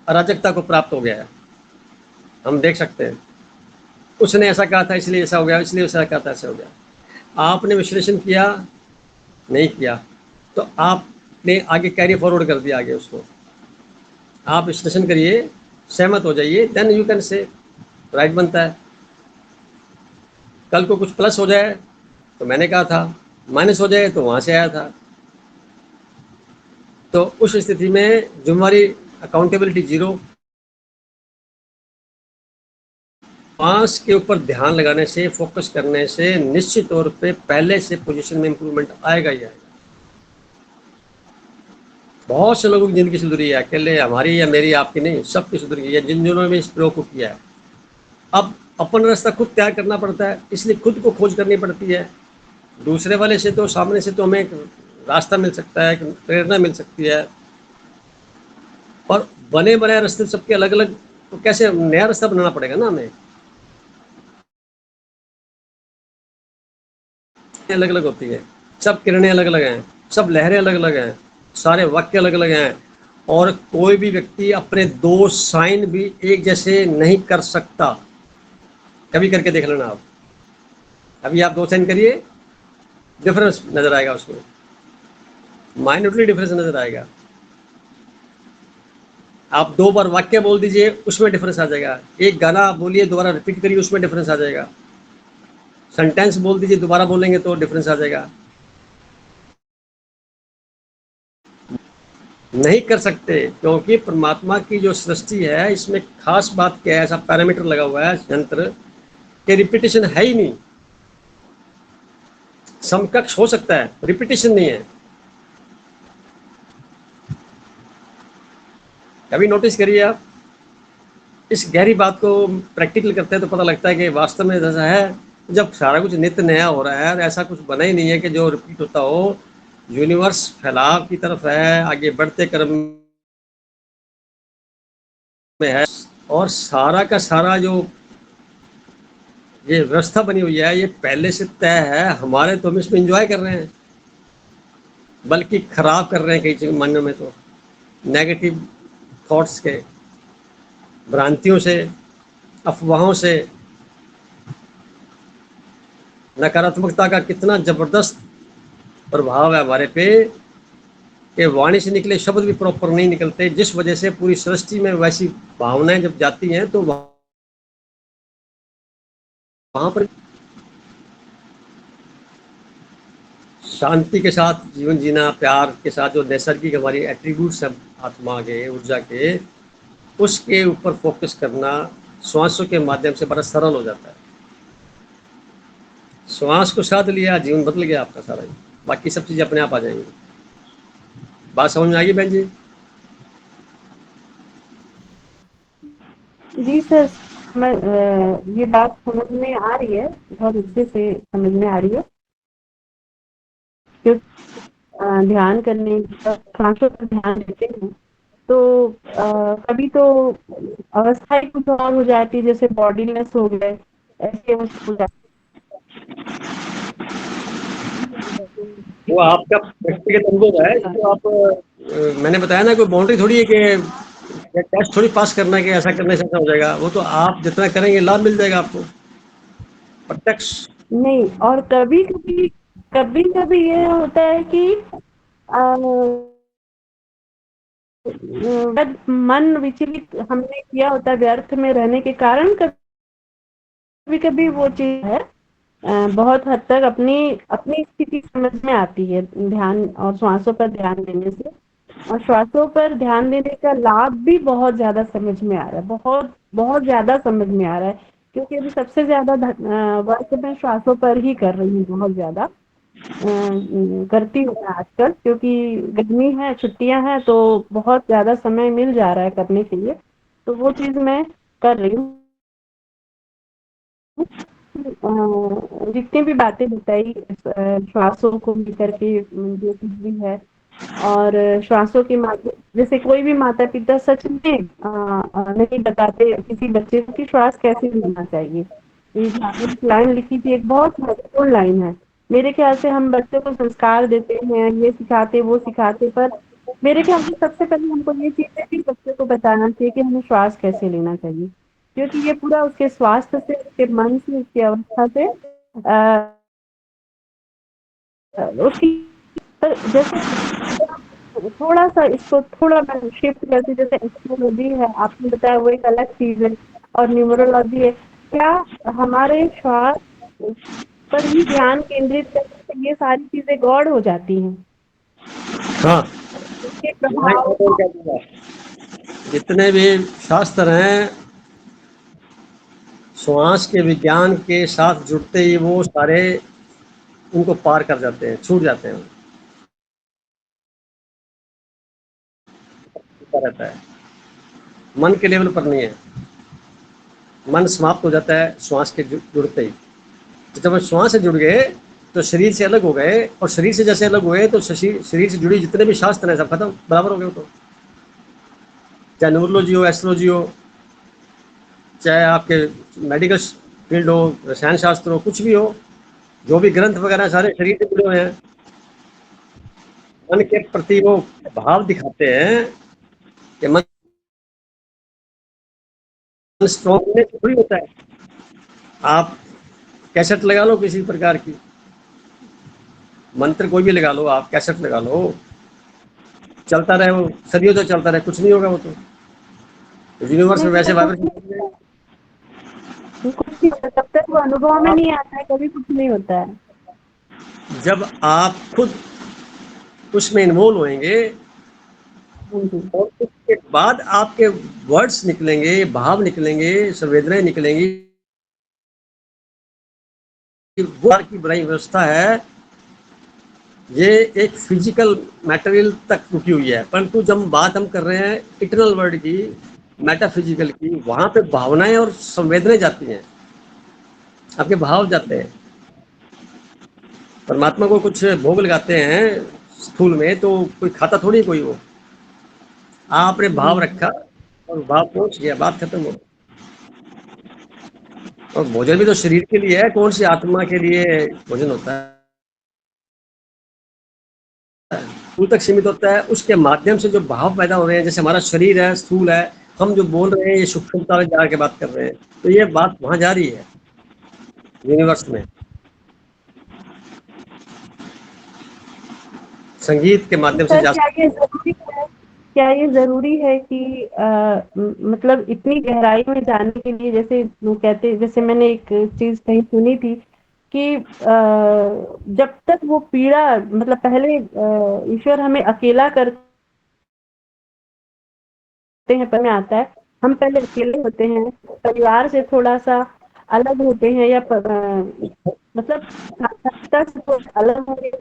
अराजकता को प्राप्त हो गया है। हम देख सकते हैं, उसने ऐसा कहा था इसलिए ऐसा हो गया, इसलिए ऐसा कहा था ऐसा हो गया। आपने विश्लेषण किया नहीं किया, तो आपने आगे कैरी फॉरवर्ड कर दिया आगे उसको। आप विश्लेषण करिए, सहमत हो जाइए, then you can say right बनता है। कल को कुछ प्लस हो जाए तो मैंने कहा था, माइनस हो जाए तो वहां से आया था। तो उस स्थिति में जिम्मेवारी, अकाउंटेबिलिटी जीरो। श्वास के ऊपर ध्यान लगाने से, फोकस करने से निश्चित तौर पे पहले से पोजीशन में इंप्रूवमेंट आएगा ही आएगा। बहुत से लोगों की जिंदगी सुधरी है, अकेले हमारी या मेरी आपकी नहीं, सबकी सुधर गई है जिन्होंने भी इस प्रयोग को किया है। अब अपन रास्ता खुद तैयार करना पड़ता है, इसलिए खुद को खोज करनी पड़ती है। दूसरे वाले से तो, सामने से तो हमें एक रास्ता मिल सकता है, एक प्रेरणा मिल सकती है, और बने बनाए रास्ते सबके अलग अलग, तो कैसे नया रास्ता बनाना पड़ेगा ना हमें। अलग अलग होती है, सब किरणें अलग अलग हैं, सब लहरें अलग अलग हैं, सारे वाक्य अलग अलग हैं, और कोई भी व्यक्ति अपने दो साइन भी एक जैसे नहीं कर सकता। कभी करके देख लेना आप, अभी आप दो साइन करिए, डिफरेंस नजर आएगा उसमें, माइन्यूटली डिफरेंस नजर आएगा। आप दो बार वाक्य बोल दीजिए, उसमें डिफरेंस आ जाएगा। एक गाना आप बोलिए, दोबारा रिपीट करिए, उसमें डिफरेंस आ जाएगा। सेंटेंस बोल दीजिए, दोबारा बोलेंगे तो डिफरेंस आ जाएगा। नहीं कर सकते, क्योंकि परमात्मा की जो सृष्टि है, इसमें खास बात क्या है, ऐसा पैरामीटर लगा हुआ है यंत्र कि रिपीटिशन है ही नहीं। समकक्ष हो सकता है, रिपीटिशन नहीं है। कभी नोटिस करिए आप, इस गहरी बात को प्रैक्टिकल करते हैं तो पता लगता है कि वास्तव में ऐसा है। जब सारा कुछ नित्य नया हो रहा है, ऐसा कुछ बना ही नहीं है कि जो रिपीट होता हो। यूनिवर्स फैलाव की तरफ है, आगे बढ़ते क्रम में है, और सारा का सारा जो ये व्यवस्था बनी हुई है, ये पहले से तय है। हमारे तो हम इसमें एंजॉय कर रहे हैं, बल्कि खराब कर रहे हैं कई मायनों में तो, नेगेटिव थॉट्स के, भ्रांतियों से, अफवाहों से। नकारात्मकता का कितना जबरदस्त प्रभाव है हमारे पे, कि वाणी से निकले शब्द भी प्रॉपर नहीं निकलते, जिस वजह से पूरी सृष्टि में वैसी भावनाएं जब जाती हैं तो वहां पर शांति के साथ जीवन जीना, प्यार के साथ जो नैसर्गिक हमारी एट्रीब्यूट्स हैं आत्मा के, ऊर्जा के, उसके ऊपर फोकस करना श्वासों के माध्यम से बड़ा सरल हो जाता है। श्वास को साथ लिया, जीवन बदल गया आपका सारा ही, बाकी सब चीजें अपने आप आ जाएंगी। बात समझ में आ गई बहन जी? जी सर, ये बात समझ में आ रही है, बहुत अच्छे से समझ में आ रही है। क्योंकि ध्यान करने सांसों पर ध्यान देते हैं तो कभी तो अवस्था ही कुछ और हो जाती है, जैसे बॉडीनेस हो गए, ऐसी अवस्था हो जाती वो आपका व्यक्तिगत अनुभव है, है। इसको आप मैंने बताया ना, कोई बाउंड्री थोड़ी है कि टेस्ट थोड़ी पास करना है कि ऐसा करने से ऐसा हो जाएगा। वो तो आप जितना करेंगे लाभ मिल जाएगा आपको, प्रत्यक्ष। नहीं, और कभी-कभी ये होता है कि मन विचलित हमने किया होता है व्यर्थ में रहने के कारण, कभी-कभी वो चीज़ है बहुत हद तक अपनी अपनी स्थिति समझ में आती है ध्यान और श्वासों पर ध्यान देने से। और श्वासों पर ध्यान देने का लाभ भी बहुत ज़्यादा समझ में आ रहा है, बहुत बहुत ज़्यादा समझ में आ रहा है, क्योंकि अभी सबसे ज़्यादा वर्क मैं श्वासों पर ही कर रही हूँ, बहुत ज़्यादा करती हूँ मैं आजकल, क्योंकि गर्मी है, छुट्टियाँ हैं, तो बहुत ज़्यादा समय मिल जा रहा है करने के लिए, तो वो चीज़ मैं कर रही हूँ। जितनी भी बातें बताई श्वासों को लेकर के, जो कुछ भी है, और श्वासों के माध्यम, जैसे कोई भी माता पिता सच में नहीं बताते किसी बच्चे को कि श्वास कैसे लेना चाहिए। ये जो आपने एक लाइन लिखी थी, एक बहुत महत्वपूर्ण लाइन है। मेरे ख्याल से हम बच्चों को संस्कार देते हैं, ये सिखाते वो सिखाते, पर मेरे ख्याल से सबसे पहले हमको ये चीजें भी बच्चे को बताना चाहिए कि हमें श्वास कैसे लेना चाहिए, क्योंकि ये पूरा उसके स्वास्थ्य से, उसके मन से, उसकी अवस्था से उसकी जैसे थोड़ा सा इसको थोड़ा मैं शिफ्ट करती, जैसे एस्ट्रोलॉजी है आपने बताया, वो एक अलग चीज है, और न्यूमरोलॉजी है। क्या हमारे श्वास पर ही ध्यान केंद्रित करने से ये सारी चीजें गौड़ हो जाती हैं, हाँ, इसके यहाँ एक प्रभाव? बात और कह दूंगा, जितने भी शास्त्र हैं, श्वास के विज्ञान के साथ जुड़ते ही वो सारे उनको पार कर जाते हैं, छूट जाते हैं, रहता है, मन के लेवल पर नहीं है। मन समाप्त हो जाता है श्वास के जुड़ते ही। तो जब हम श्वास से जुड़ गए तो शरीर से अलग हो गए, और शरीर से जैसे अलग हुए तो शरीर से जुड़ी जितने भी शास्त्र हैं सब खत्म, बराबर हो गए। तो चाहे न्यूरोलॉजी हो, एस्ट्रोलॉजी हो, चाहे आपके मेडिकल फील्ड हो, रसायन शास्त्र हो, कुछ भी हो, जो भी ग्रंथ वगैरह सारे शरीर से जुड़े हुए हैं। मन के प्रति वो भाव दिखाते हैं कि मन स्ट्रॉन्ग थोड़ी होता है। आप कैसेट लगा लो किसी प्रकार की, मंत्र कोई भी लगा लो, आप कैसेट लगा लो, चलता रहे वो, सदियों तक चलता रहे, कुछ नहीं होगा वो। तो यूनिवर्स में नहीं वैसे तो वाइब्रेशन, कुछ नहीं होता, तब तक वो अनुभव में नहीं आता है, कभी कुछ नहीं होता है। जब आप खुद उसमें इन्वॉल्व होंगे और उसके बाद आपके वर्ड्स निकलेंगे, भाव निकलेंगे, संवेदनाएं निकलेंगी, वो की बनाई व्यवस्था है। ये एक फिजिकल मटेरियल तक रुकी हुई है, परंतु जब बात हम कर रहे हैं इटरनल वर्ल्ड की, मेटाफिजिकल की, वहां पे भावनाएं और संवेदनाएं जाती हैं, आपके भाव जाते हैं। परमात्मा को कुछ भोग लगाते हैं स्थूल में तो कोई खाता थोड़ी कोई, वो आपने भाव रखा और भाव पहुंच गया, बात खत्म हो। और भोजन भी तो शरीर के लिए है, कौन सी आत्मा के लिए भोजन होता है, स्थूल तक सीमित होता है। उसके माध्यम से जो भाव पैदा हो रहे हैं, जैसे हमारा शरीर है, स्थूल है, हम जो बोल रहे हैं ये सूक्ष्मता में जाके बात कर रहे हैं, तो ये बात वहां जा रही है यूनिवर्स में, संगीत के माध्यम से सर जा क्या ये जरूरी है कि मतलब इतनी गहराई में जाने के लिए, जैसे वो कहते, जैसे मैंने एक चीज कहीं सुनी थी कि जब तक वो पीड़ा, मतलब पहले ईश्वर हमें अकेला करते हैं, पर में आता है हम पहले अकेले होते हैं, परिवार से थोड़ा सा अलग होते हैं, या मतलब सार्थकता से थोड़ा अलग होंगे,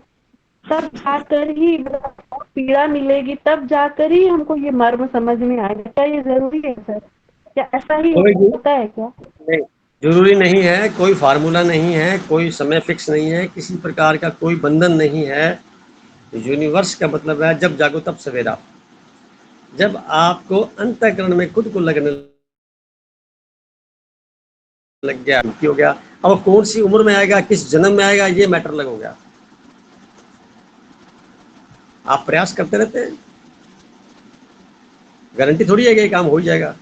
तब जाकर ही मतलब पीड़ा मिलेगी, तब जाकर ही हमको ये मर्म समझ में आएगा। क्या ये जरूरी है सर? क्या ऐसा ही कोई होता है क्या? नहीं, जरूरी नहीं है, कोई फार्मूला नहीं है, कोई समय फिक्स नहीं है, किसी प्रकार का कोई बंधन नहीं है। यूनिवर्स का मतलब है जब जागो तब सवेरा। जब आपको अंतःकरण में खुद को लगने लग गया, हो गया, अब कौन सी उम्र में आएगा, किस जन्म में आएगा, ये मैटर अलग हो गया। आप प्रयास करते रहते हैं, गारंटी थोड़ी है कि ये काम हो ही जाएगा।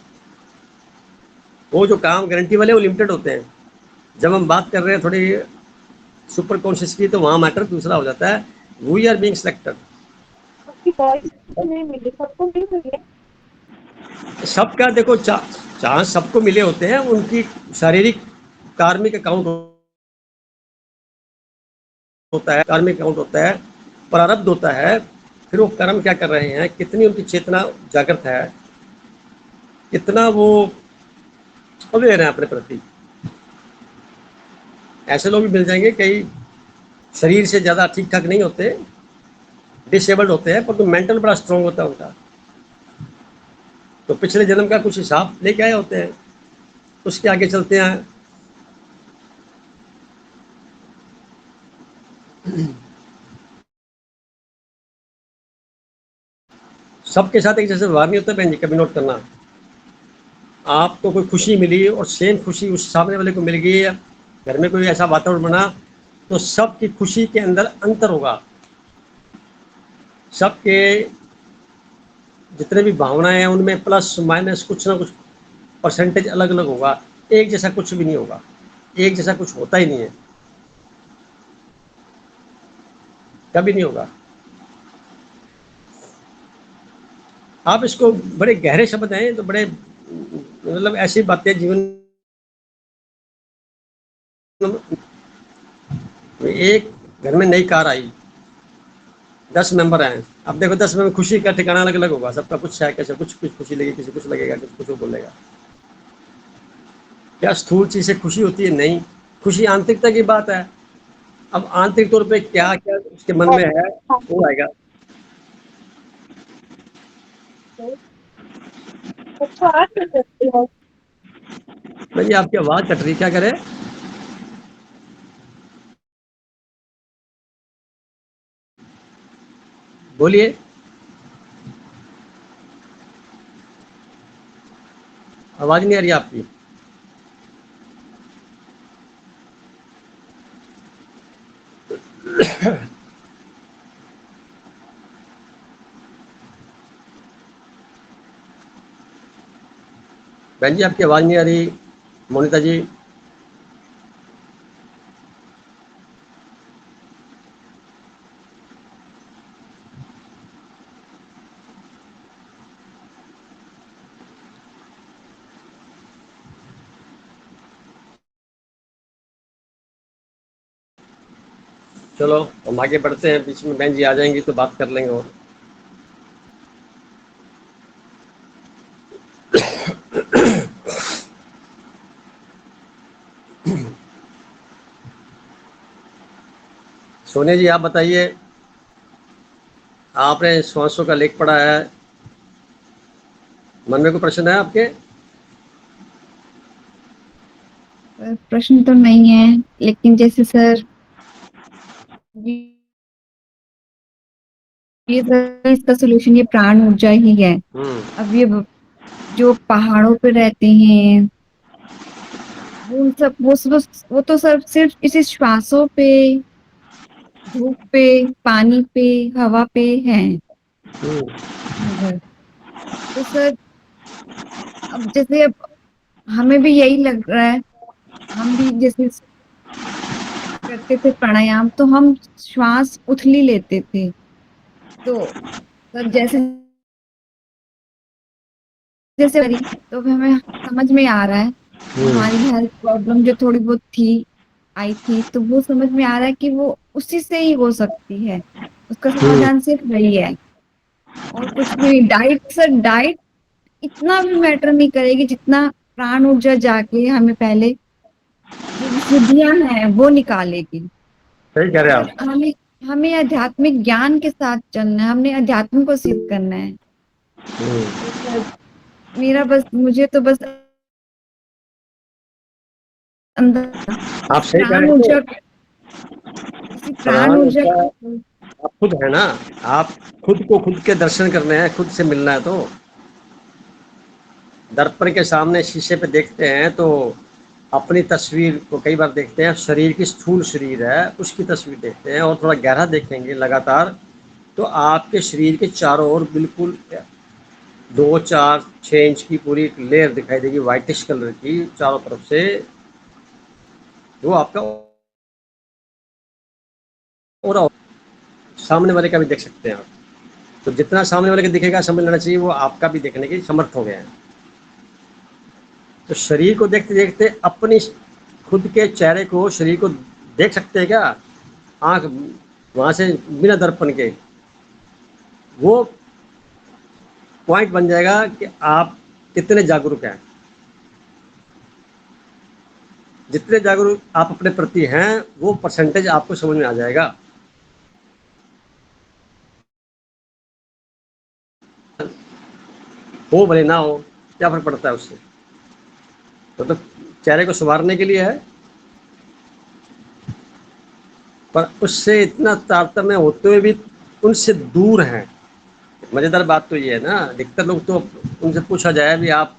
वो जो काम गारंटी वाले वो लिमिटेड होते हैं। जब हम बात कर रहे हैं थोड़ी सुपर कॉन्शियस की, तो वहां मैटर दूसरा हो जाता है। We are being selected. नहीं मिली, सबको नहीं मिली। सबका देखो चांस सबको मिले होते हैं, उनकी शारीरिक कार्मिक अकाउंट होता है, कार्मिक अकाउंट होता है, प्रारब्ध होता है। फिर वो कर्म क्या कर रहे हैं, कितनी उनकी चेतना जागृत है, कितना वो अवेयर है अपने प्रति। ऐसे लोग भी मिल जाएंगे, कई शरीर से ज्यादा ठीक ठाक नहीं होते, डिसेबल्ड होते हैं, पर तो मेंटल बड़ा स्ट्रांग होता है उनका। तो पिछले जन्म का कुछ हिसाब लेके आए होते हैं, उसके आगे चलते हैं। सबके साथ एक जैसे व्यवहार नहीं होता बहन जी, कभी नोट करना। आपको कोई खुशी मिली और सेम खुशी उस सामने वाले को मिल गई, या घर में कोई ऐसा वातावरण बना, तो सबकी खुशी के अंदर अंतर होगा। सबके जितने भी भावनाएं हैं उनमें प्लस माइनस कुछ ना कुछ परसेंटेज अलग अलग होगा। एक जैसा कुछ भी नहीं होगा, एक जैसा कुछ होता ही नहीं है, कभी नहीं होगा। आप इसको बड़े गहरे शब्द हैं, तो बड़े मतलब ऐसी बातें जीवन में। एक घर में नई कार आई, 10 मेंबर हैं, अब देखो 10 में खुशी का ठिकाना अलग अलग होगा सबका। कुछ है कैसे, कुछ कुछ खुशी लगेगी, किसी कुछ लगेगा, कुछ कुछ बोलेगा। क्या स्थूल चीज से खुशी होती है? नहीं, खुशी आंतरिकता की बात है। अब आंतरिक तौर पे क्या क्या उसके मन में है वो आएगा। भैया आपकी आवाज कट रही, क्या करे? बोलिए। आवाज नहीं आ रही आपकी। बहन जी आपकी आवाज नहीं आ रही। मोनिता जी। चलो हम आगे बढ़ते हैं, बीच में बहन जी आ जाएंगी तो बात कर लेंगे। और सोनिया जी आप बताइए, आपने श्वासों का लेख पढ़ा है, मन में कोई प्रश्न है आपके? प्रश्न तो नहीं है, लेकिन जैसे सर ये सर इसका सोल्यूशन ये प्राण ऊर्जा ही है। अब ये जो पहाड़ों पे रहते हैं वो सब वो तो सर सिर्फ इसी श्वासों पे, धूप पे, पानी पे, हवा पे है निर्भर। तो सर अब जैसे अब हमें भी यही लग रहा है, हम भी जैसे करते थे प्राणायाम तो हम श्वास उथली लेते थे। तो सर जैसे जैसे तो भी हमें समझ में आ रहा है, हमारी हेल्थ प्रॉब्लम जो थोड़ी बहुत थी आई थी तो वो समझ में आ रहा है कि वो उसी से ही हो सकती है, उसका समाधान सिर्फ वही है और कुछ भी नहीं। डाइट सर, डाइट इतना भी मैटर नहीं करेगी जितना प्राण ऊर्जा जाके हमें पहले जो विशुद्धियां हैं वो निकालेगी। सही कह तो रहे हैं सर आप। हमें हमें आध्यात्मिक ज्ञान के साथ चलना है, हमने अध्यात्म को सिद्ध करना है। तो सर मेरा बस मुझे तो बस अंदर आप इस सही कह प्राण रहे हैं ऊर्जा, तो इसी प्राण प्राण ऊर्जा ऊर्जा को। आप खुद है ना, आप खुद को खुद के दर्शन करने हैं, खुद से मिलना है। तो दर्पण के सामने शीशे पे देखते हैं तो अपनी तस्वीर को कई बार देखते हैं, शरीर की स्थूल शरीर है उसकी तस्वीर देखते हैं और थोड़ा गहरा देखेंगे लगातार तो आपके शरीर के चारों ओर बिल्कुल 2 4 6 इंच की पूरी एक लेयर दिखाई देगी, व्हाइटिश कलर की चारों तरफ से। वो आपका और सामने वाले का भी देख सकते हैं आप। तो जितना सामने वाले को दिखेगा समझ लेना चाहिए वो आपका भी देखने की समर्थ हो गए हैं। तो शरीर को देखते देखते अपनी खुद के चेहरे को, शरीर को देख सकते हैं क्या? आंख वहां से बिना दर्पण के वो पॉइंट बन जाएगा कि आप कितने जागरूक हैं। जितने जागरूक आप अपने प्रति हैं वो परसेंटेज आपको समझ में आ जाएगा। हो भले ना हो, क्या फर्क पड़ता है उससे? तो चेहरे को संवारने के लिए है, पर उससे इतना तारतम्य होते हुए भी उनसे दूर हैं। मजेदार बात तो ये है ना, अधिकतर लोग तो उनसे पूछा जाए भी आप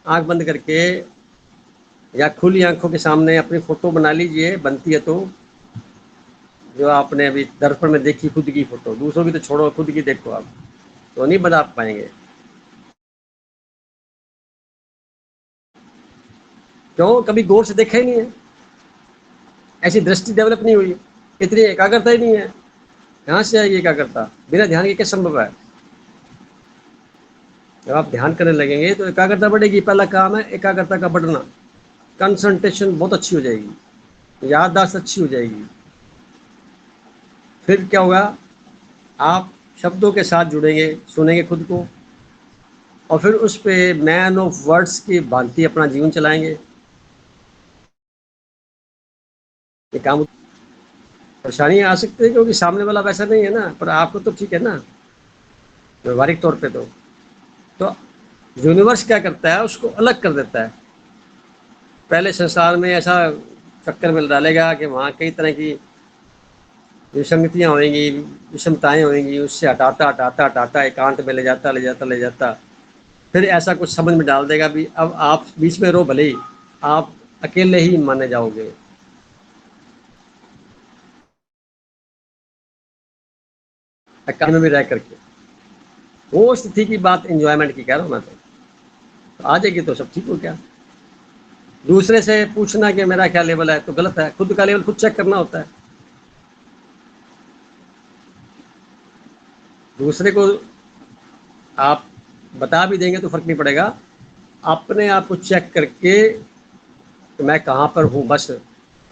आंख बंद करके या खुली आंखों के सामने अपनी फोटो बना लीजिए, बनती है तो, जो आपने अभी दर्पण में देखी खुद की फोटो, दूसरों की तो छोड़ो, खुद की देखो आप, तो नहीं बना पाएंगे। क्यों? कभी गौर से देखा ही नहीं है, ऐसी दृष्टि डेवलप नहीं हुई, इतनी एकाग्रता ही नहीं है। कहाँ से आएगी एकाग्रता? बिना ध्यान के क्या संभव है? जब आप ध्यान करने लगेंगे तो एकाग्रता बढ़ेगी। पहला काम है एकाग्रता का बढ़ना, कंसंट्रेशन बहुत अच्छी हो जाएगी, याददाश्त अच्छी हो जाएगी। फिर क्या होगा? आप शब्दों के साथ जुड़ेंगे, सुनेंगे खुद को और फिर उस पे मैन ऑफ वर्ड्स की भांति अपना जीवन चलाएंगे। ये काम परेशानियां आ सकती है क्योंकि सामने वाला वैसा नहीं है ना, पर आपको तो ठीक है ना व्यवहारिक तौर पे। तो यूनिवर्स क्या करता है, उसको अलग कर देता है। पहले संसार में ऐसा चक्कर में डालेगा कि वहाँ कई तरह की विसंगतियाँ होंगी, विषमताएं होंगी, उससे हटाता हटाता हटाता एकांत में ले जाता ले जाता ले जाता, फिर ऐसा कुछ समझ में डाल देगा भी अब आप बीच में रहो, भले ही आप अकेले ही माने जाओगे। एकांत में भी रह करके वो स्थिति की बात एंजॉयमेंट की कह रहा हूँ मैं। तो आ जाएगी तो सब ठीक हो गया। दूसरे से पूछना कि मेरा क्या लेवल है तो गलत है, खुद का लेवल खुद चेक करना होता है। दूसरे को आप बता भी देंगे तो फर्क नहीं पड़ेगा, अपने आप को चेक करके तो मैं कहाँ पर हूँ, बस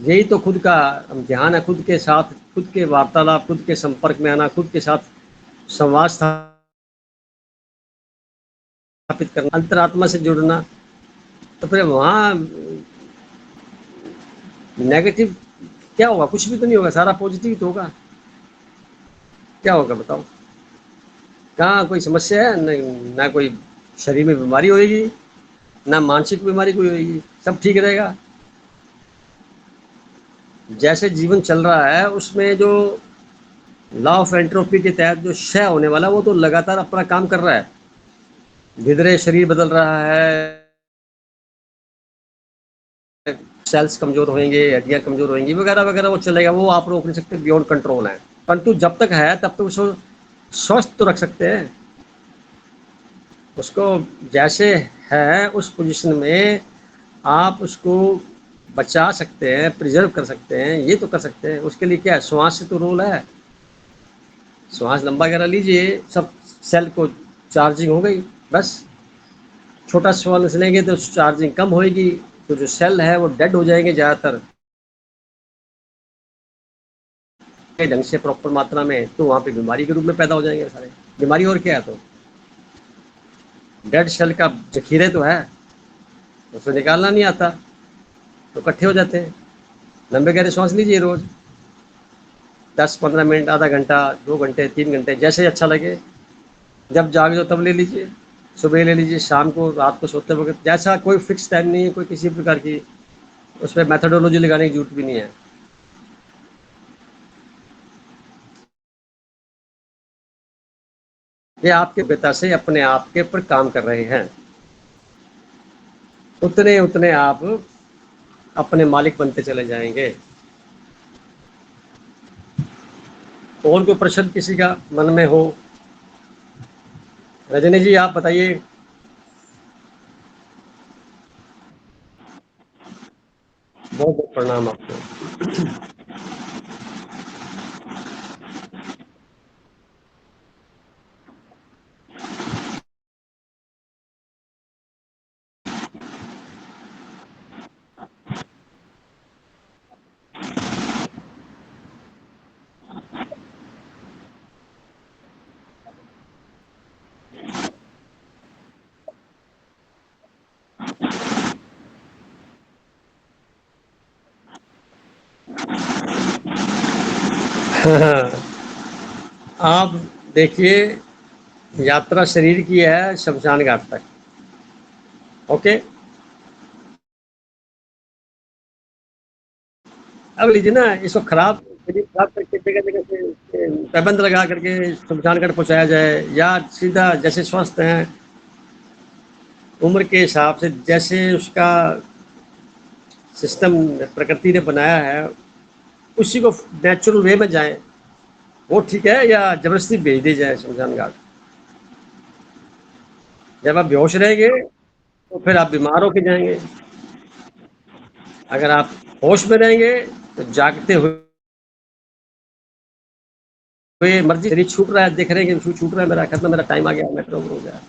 यही तो खुद का ध्यान है। खुद के साथ, खुद के वार्तालाप, खुद के संपर्क में आना, खुद के साथ संवाद स्थापित करना, अंतरात्मा से जुड़ना। तो फिर वहाँ नेगेटिव क्या होगा? कुछ भी तो नहीं होगा, सारा पॉजिटिव तो होगा। क्या होगा बताओ? कहाँ कोई समस्या है? नहीं, ना कोई शरीर में बीमारी होगी, ना मानसिक बीमारी कोई होगी, सब ठीक रहेगा। जैसे जीवन चल रहा है उसमें जो लॉ ऑफ एंट्रोपी के तहत जो क्षय होने वाला वो तो लगातार अपना काम कर रहा है। धीरे शरीर बदल रहा है, सेल्स कमजोर होंगे, हड्डियां कमजोर होंगी, वगैरह वगैरह, वो चलेगा, वो आप रोक नहीं सकते, बियॉन्ड कंट्रोल है। परंतु जब तक है तब तक उसको स्वस्थ तो रख सकते हैं। उसको जैसे है उस पोजीशन में आप उसको बचा सकते हैं, प्रिजर्व कर सकते हैं, ये तो कर सकते हैं। उसके लिए क्या है? श्वास से तो रोल है। श्वास लंबा गहरा लीजिए, सब सेल को चार्जिंग हो गई, बस। छोटा श्वास लेंगे तो चार्जिंग कम होगी, तो जो सेल है वो डेड हो जाएंगे ज़्यादातर ढंग से, प्रॉपर मात्रा में, तो वहाँ पे बीमारी के रूप में पैदा हो जाएंगे सारे। बीमारी और क्या है? तो डेड सेल का जखीरे तो है, उसको निकालना नहीं आता तो इकट्ठे हो जाते हैं। लंबे गहरे सांस लीजिए रोज, 10-15 मिनट, आधा घंटा, 2 घंटे, 3 घंटे, जैसे अच्छा लगे। जब जागे तो तब ले लीजिए, सुबह ले लीजिए, शाम को, रात को सोते वक्त, जैसा कोई फिक्स टाइम नहीं है, कोई किसी प्रकार की उस पर मैथडोलॉजी लगाने की जरूरत भी नहीं है। ये आपके पिता से अपने आप के ऊपर काम कर रहे हैं, उतने उतने आप अपने मालिक बनते चले जाएंगे। और कोई प्रश्न किसी का मन में हो? रजनी जी आप बताइए। बहुत बहुत प्रणाम आपको। आप देखिए, यात्रा शरीर की है शमशान घाट तक। ओके, अब लीजिए ना, इसको खराब शरीर खराब करके जगह जगह से पाबंद लगा करके शमशान घाट पहुंचाया जाए, या सीधा जैसे स्वस्थ हैं उम्र के हिसाब से, जैसे उसका सिस्टम प्रकृति ने बनाया है उसी को नेचुरल वे में जाए, वो ठीक है? या जबरदस्ती भेज दी जाए शमशान घाट? जब आप बेहोश रहेंगे तो फिर आप बीमार होके जाएंगे। अगर आप होश में रहेंगे तो जागते हुए मर्जी, शरीर छूट रहा है, देख रहे हैं कि छूट रहा है, मेरा खत्म, मेरा टाइम आ गया, मैं हो गया,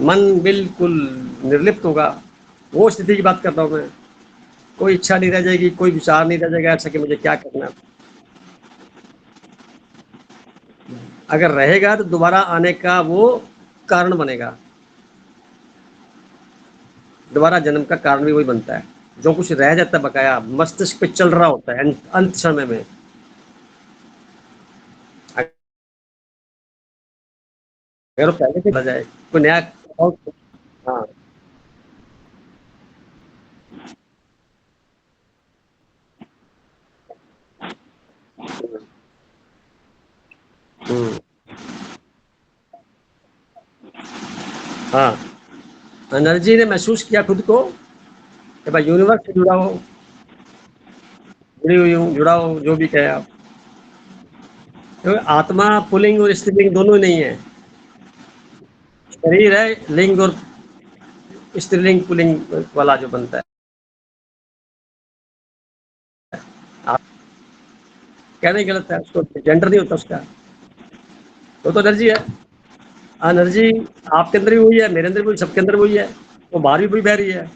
मन बिल्कुल निर्लिप्त होगा। वो स्थिति की बात कर रहा हूँ मैं। कोई इच्छा नहीं रह जाएगी, कोई विचार नहीं रह जाएगा ऐसा कि मुझे क्या करना। अगर रहेगा तो दोबारा आने का वो कारण बनेगा, दोबारा जन्म का कारण भी वही बनता है। जो कुछ रह जाता है बकाया मस्तिष्क पे चल रहा होता है अंत समय में। अगर वो पहले से जाए कोई नया। हाँ। हम्म। हाँ, एनर्जी ने महसूस किया खुद को कि भाई यूनिवर्स से जुड़ा हो, जुड़ी हुई हूँ, जुड़ा हो, जो भी कहे आप। तो आत्मा पुलिंग और स्त्रीलिंग दोनों नहीं है। शरीर है लिंग और स्त्रीलिंग पुलिंग वाला जो बनता है। आप कहने गलत है, उसको जेंडर नहीं होता उसका, वो तो एनर्जी है। एनर्जी आपके अंदर भी वही है, मेरे अंदर भी, सबके अंदर वही है, वो बाहर भी वही बह रही है।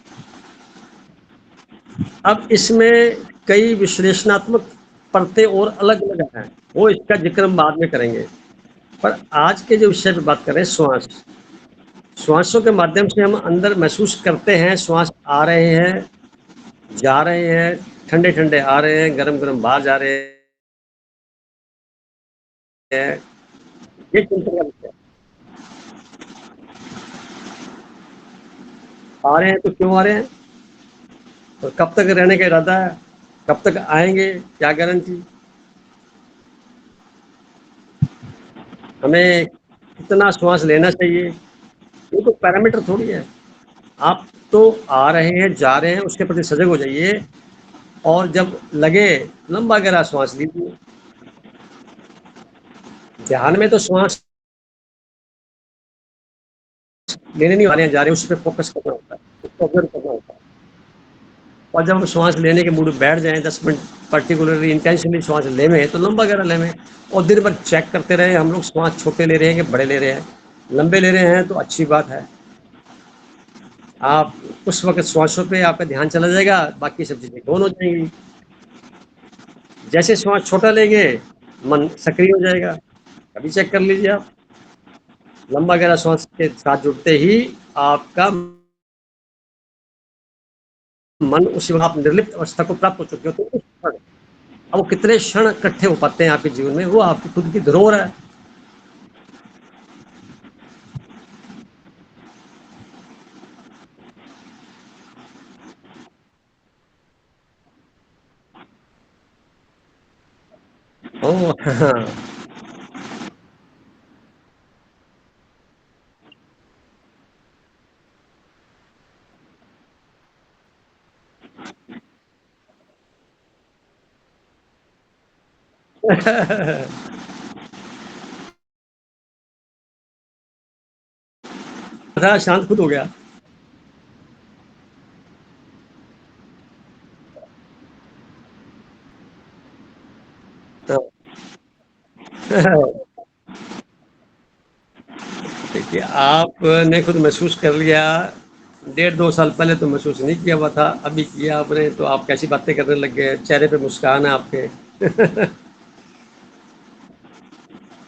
अब इसमें कई विश्लेषणात्मक परतें और अलग अलग हैं, वो इसका जिक्र हम बाद में करेंगे। पर आज के जो विषय पे बात कर रहे हैं, श्वास, श्वासों के माध्यम से हम अंदर महसूस करते हैं, श्वास आ रहे हैं, जा रहे हैं, ठंडे ठंडे आ रहे हैं, गरम गरम बाहर जा रहे हैं। ये चिंतन का विषय आ रहे हैं तो क्यों आ रहे हैं, और कब तक रहने का इरादा है, कब तक आएंगे, क्या गारंटी। हमें कितना श्वास लेना चाहिए, ये तो पैरामीटर थोड़ी है। आप तो आ रहे हैं, जा रहे हैं, उसके प्रति सजग हो जाइए, और जब लगे लंबा गहरा श्वास लीजिए। ध्यान में तो श्वास लेने नहीं आ रहे हैं, जा रहे हैं, उस पर फोकस करना होता है, उसको ऑब्जर्व करना होता है। और जब हम श्वास लेने के मूड में बैठ जाएं, 10 मिनट पर्टिकुलरली इंटेंशनली श्वास लेवें, तो लंबा गहरा लेवें, और दिन भर चेक करते रहे हम लोग श्वास छोटे ले रहे हैं कि बड़े ले रहे हैं। लंबे ले रहे हैं तो अच्छी बात है, आप उस वक्त श्वासों पे आपका ध्यान चला जाएगा, बाकी सब चीजें कौन हो जाएंगी। जैसे श्वास छोटा लेंगे, मन सक्रिय हो जाएगा। कभी चेक कर लीजिए आप, लंबा गहरा श्वास के साथ जुड़ते ही आपका मन उसी वक्त आप निर्लिप्त अवस्था को प्राप्त हो चुके हो। तो उस क्षण, अब वो कितने क्षण इकट्ठे हो पाते हैं आपके जीवन में, वो आपकी खुद की धरोहर है। ओ हाँ। शांत खुद हो गया। देखिए, आपने खुद महसूस कर लिया, 1.5-2 साल पहले तो महसूस नहीं किया हुआ था, अभी किया आपने, तो आप कैसी बातें करने लग गए, चेहरे पे मुस्कान है आपके।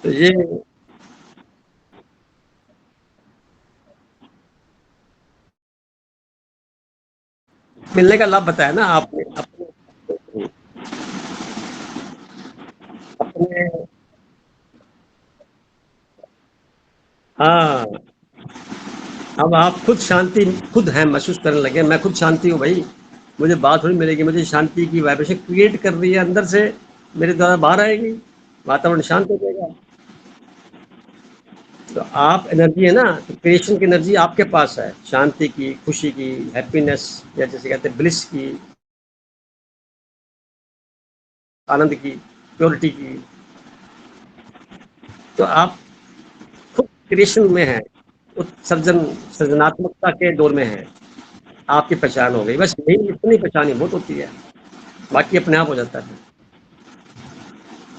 तो ये मिलने का लाभ बताया ना आपने अपने अपने। हाँ, अब आप खुद शांति खुद हैं, महसूस करने लगे, मैं खुद शांति हूँ भाई, मुझे बात थोड़ी मिलेगी, मुझे शांति की वाइब्रेशन क्रिएट कर रही है अंदर से, मेरे द्वारा बाहर आएगी, वातावरण शांत हो जाएगा। तो आप एनर्जी है ना, तो क्रिएशन की एनर्जी आपके पास है, शांति की, खुशी की, हैप्पीनेस, या जैसे कहते हैं ब्लिस की, आनंद की, प्योरिटी की। तो आप खुद क्रिएशन में हैं, उत्सर्जन, सृजनात्मकता के दौर में हैं, आपकी पहचान हो गई, बस यही इतनी पहचान ही बहुत होती है, बाकी अपने आप हो जाता है।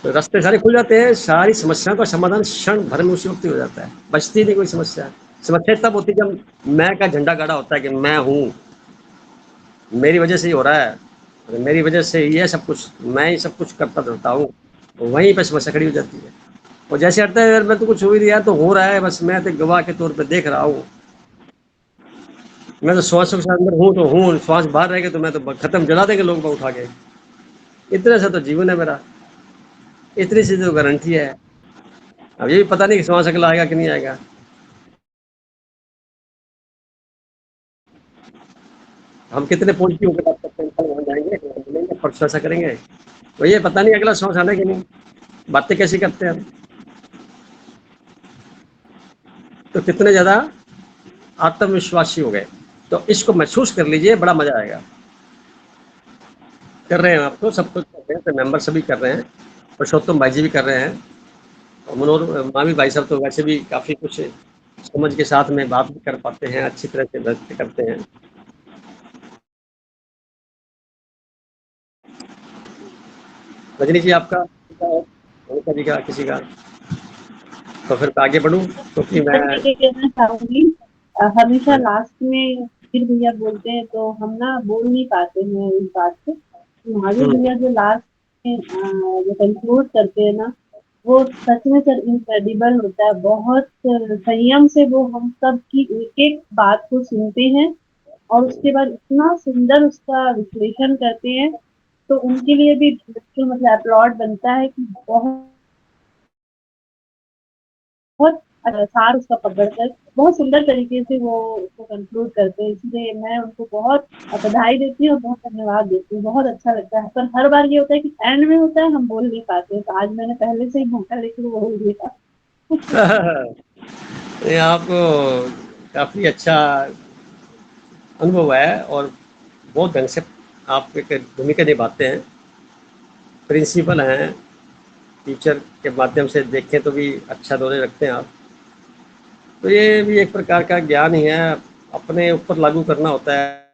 तो रास्ते सारे खुल जाते हैं, सारी समस्याओं का समाधान क्षण भर में उसी वक्त ही हो जाता है, बचती नहीं कोई समस्या। समस्या तब होती है जब मैं का झंडा गाड़ा होता है कि मैं हूँ, मेरी वजह से ही हो रहा है, और मेरी वजह से ही है सब कुछ, मैं ही सब कुछ करता रहता हूँ, तो वहीं पर समस्या खड़ी हो जाती है। और जैसे हटता है यार, मैं तो कुछ हो ही नहीं, यार तो हो रहा है, बस मैं तो गवाह के तौर पर देख रहा हूँ। मैं तो श्वास के अंदर हूँ तो हूँ, श्वास बाहर रहेगा तो मैं तो खत्म, जला देंगे लोग उठा के। इतने से तो जीवन है मेरा, इतनी सी तो गारंटी है। अब ये भी पता नहीं कि श्वास अगला आएगा कि नहीं आएगा। हम कितने पॉजिटिव होकर बात करते हैं, कल वहाँ जाएंगे, मिलेंगे, परसों ऐसा करेंगे, तो ये पता नहीं अगला श्वास आना कि नहीं। बातें कैसी करते हैं हम, तो कितने ज़्यादा आत्मविश्वासी हो गए। तो इसको महसूस कर लीजिए, बड़ा मज़ा आएगा। कर रहे हैं, आपको सब कुछ कर रहे हैं, तो मेंबर सभी कर रहे हैं, पुरुषोत्तम भाई जी भी कर रहे हैं, और मनोहर मामी भाई साहब तो वैसे भी काफ़ी कुछ समझ के साथ में बात भी कर पाते हैं, अच्छी तरह से व्यक्त करते हैं। रजनी जी आपका मोनिका जी का किसी का, तो फिर आगे बढ़ूँ क्योंकि मैं ये कहना चाहूंगी, हमेशा हाँ, लास्ट में फिर भैया बोलते हैं तो हम ना बोल नहीं पाते हैं इस बात से। महावीर भैया जो लास्ट में जो कंक्लूड करते हैं ना, वो सच में सर इनक्रेडिबल होता है। बहुत संयम से वो हम सब की एक एक बात को सुनते हैं और उसके बाद इतना सुंदर उसका विश्लेषण करते हैं। तो उनके लिए भी बिल्कुल मतलब अपलॉड बनता है कि बहुत बहुत सार उसका पकड़कर बहुत सुंदर तरीके से वो उसको कंक्लूड करते हैं। इसलिए मैं उनको बहुत बधाई देती हूँ और बहुत धन्यवाद देती हूँ। बहुत अच्छा लगता है, पर हर बार ये होता है कि एंड में होता है हम बोल नहीं पाते हैं। तो आज मैंने पहले से ही मौका लेकर बोल दिया। ये आपको काफ़ी अच्छा अनुभव है और बहुत ढंग से आप एक भूमिका निभाते हैं, प्रिंसिपल हैं, टीचर के माध्यम से देखें तो भी अच्छा रोले रखते हैं आप। तो ये भी एक प्रकार का ज्ञान ही है, अपने ऊपर लागू करना होता है,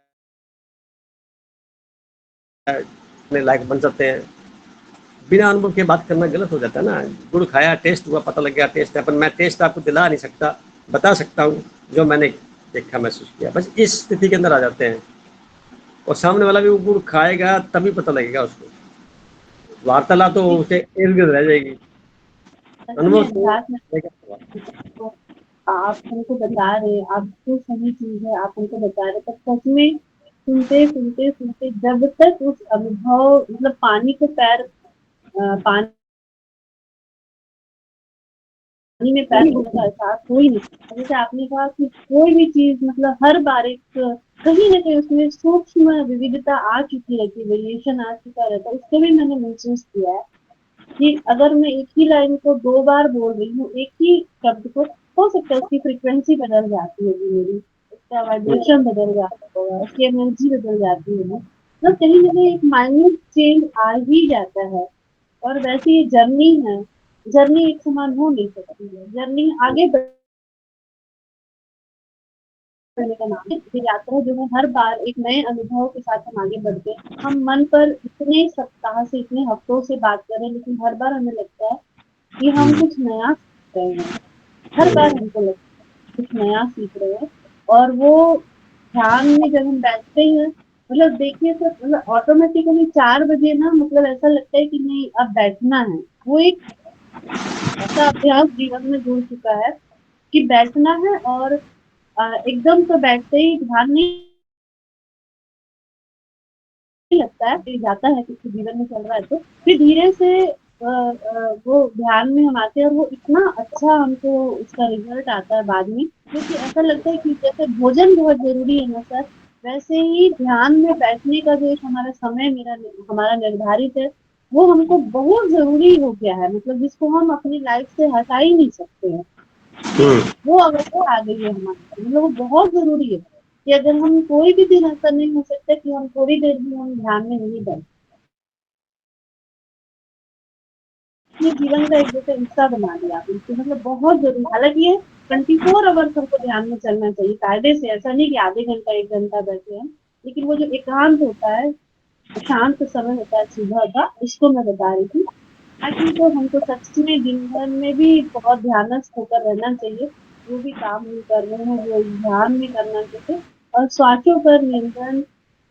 अपने लायक बन जाते हैं। बिना अनुभव के बात करना गलत हो जाता है ना। गुड़ खाया, टेस्ट हुआ, पता लग गया टेस्ट है, पर मैं टेस्ट आपको दिला नहीं सकता, बता सकता हूँ जो मैंने देखा महसूस किया, बस इस स्थिति के अंदर आ जाते हैं। और सामने वाला भी वो गुड़ खाएगा तभी पता लगेगा उसको, वार्तालाप तो कि उसे इर्द गिर्द रह जाएगी, सच में अनुभव तो अभ्यास में तो आप हमको बता रहे, आपको सही चीज है, आप हमको बता रहे, पर सच में सुनते सुनते सुनते जब तक उस अनुभव मतलब पानी के पैर पानी में पैर छूने का एहसास हो ही नहीं। जैसे आपने कहा कि कोई भी चीज मतलब हर बार एक कहीं ना कहीं उसमें सूक्ष्म विविधता आ चुकी रहती है, वेरिएशन आ चुका रहता है। उसको भी मैंने महसूस किया है कि अगर मैं एक ही लाइन को दो बार बोल रही हूँ, एक ही शब्द को, हो सकता है उसकी फ्रीक्वेंसी बदल जाती होगी मेरी, उसका वाइब्रेशन बदल जाता होगा, उसकी एनर्जी बदल जाती होगी, मतलब कहीं ना कहीं एक माइन्यूट चेंज आ ही जाता है। और वैसे ये जर्नी है, जर्नी एक समान हो नहीं सकती है, जर्नी आगे बढ़ने का नाम है। ये यात्रा जो है हर बार एक नए अनुभव के साथ हम आगे बढ़ते हैं। हम मन पर इतने सप्ताह से इतने हफ्तों से बात कर रहे हैं, लेकिन हर बार हमें लगता है कि हम कुछ नया सीख रहे हैं। हर बार हमको लगता है कुछ नया सीख रहे हैं। और वो ध्यान में जब हम बैठते हैं, मतलब देखिए तो मतलब ऑटोमेटिकली 4 बजे ना मतलब ऐसा लगता है कि नहीं अब बैठना है। वो एक ऐसा अभ्यास जीवन में जुड़ चुका है कि बैठना है। और एकदम तो बैठते ही ध्यान नहीं लगता है, फिर जाता है कुछ जीवन में चल रहा है तो फिर धीरे से वो ध्यान में हम आते हैं और वो इतना अच्छा हमको उसका रिजल्ट आता है बाद में, क्योंकि ऐसा लगता है कि जैसे भोजन बहुत जरूरी है ना सर, वैसे ही ध्यान में बैठने का जो एक हमारा समय मेरा हमारा निर्धारित है, वो हमको बहुत जरूरी हो गया है, मतलब जिसको हम अपनी लाइफ से हटा ही नहीं सकते हैं। कि वो अवस्था आ गई है हमारे, मतलब वो बहुत जरूरी है कि अगर हम कोई भी दिन ऐसा नहीं हो सकता कि हम थोड़ी देर भी हम ध्यान में नहीं बैठ, अपने जीवन का एक जैसे हिस्सा बना दिया आप इसको, मतलब बहुत जरूरी। हालांकि ये 24 आवर्स हमको ध्यान में चलना चाहिए कायदे से, ऐसा नहीं कि आधे घंटा 1 घंटा बैठे हैं, लेकिन वो जो एकांत होता है, शांत समय होता है सुबह का, उसको मैं बता रही थी। बाकी तो हमको सच में दिन भर में भी बहुत ध्यानस्थ होकर रहना चाहिए। जो भी काम हम कर रहे हैं वो ध्यान में करना चाहिए। और श्वासों पर नियंत्रण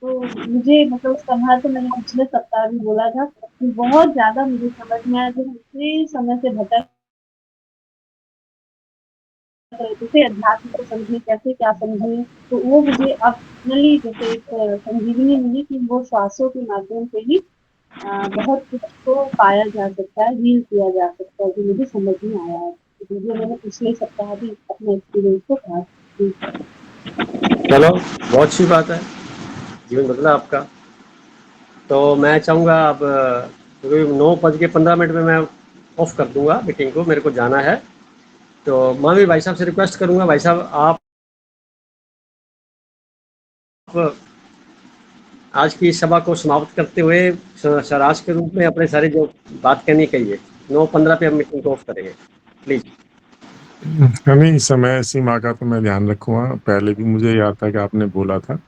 तो मुझे मतलब उसका महत्व मैंने पिछले सप्ताह भी बोला था कि बहुत ज्यादा मुझे समझ में आया। जब हम इतने समय से भटक जैसे अध्यात्म को समझें, कैसे क्या समझें, तो वो मुझे अब फाइनली जैसे एक संजीवनी मिली कि वो श्वासों के माध्यम से ही बहुत कुछ को पाया जा सकता है, हील किया जा सकता है, जो मुझे समझ में आया है। तो जो मैंने पिछले सप्ताह भी अपने एक्सपीरियंस को कहा। चलो, बहुत अच्छी बात है, जीवन बदला आपका। तो मैं चाहूँगा अब, क्योंकि 9:15 में मैं ऑफ कर दूंगा मीटिंग को, मेरे को जाना है। तो मैं भी भाई साहब से रिक्वेस्ट करूंगा, भाई साहब आप आज की इस सभा को समाप्त करते हुए सारांश के रूप में अपने सारी जो बात कहनी कहिए। 9:15 पे हम मीटिंग को ऑफ करेंगे, प्लीज। नहीं, समय सीमा का तो मैं ध्यान रखूंगा। पहले भी मुझे याद था कि आपने बोला था।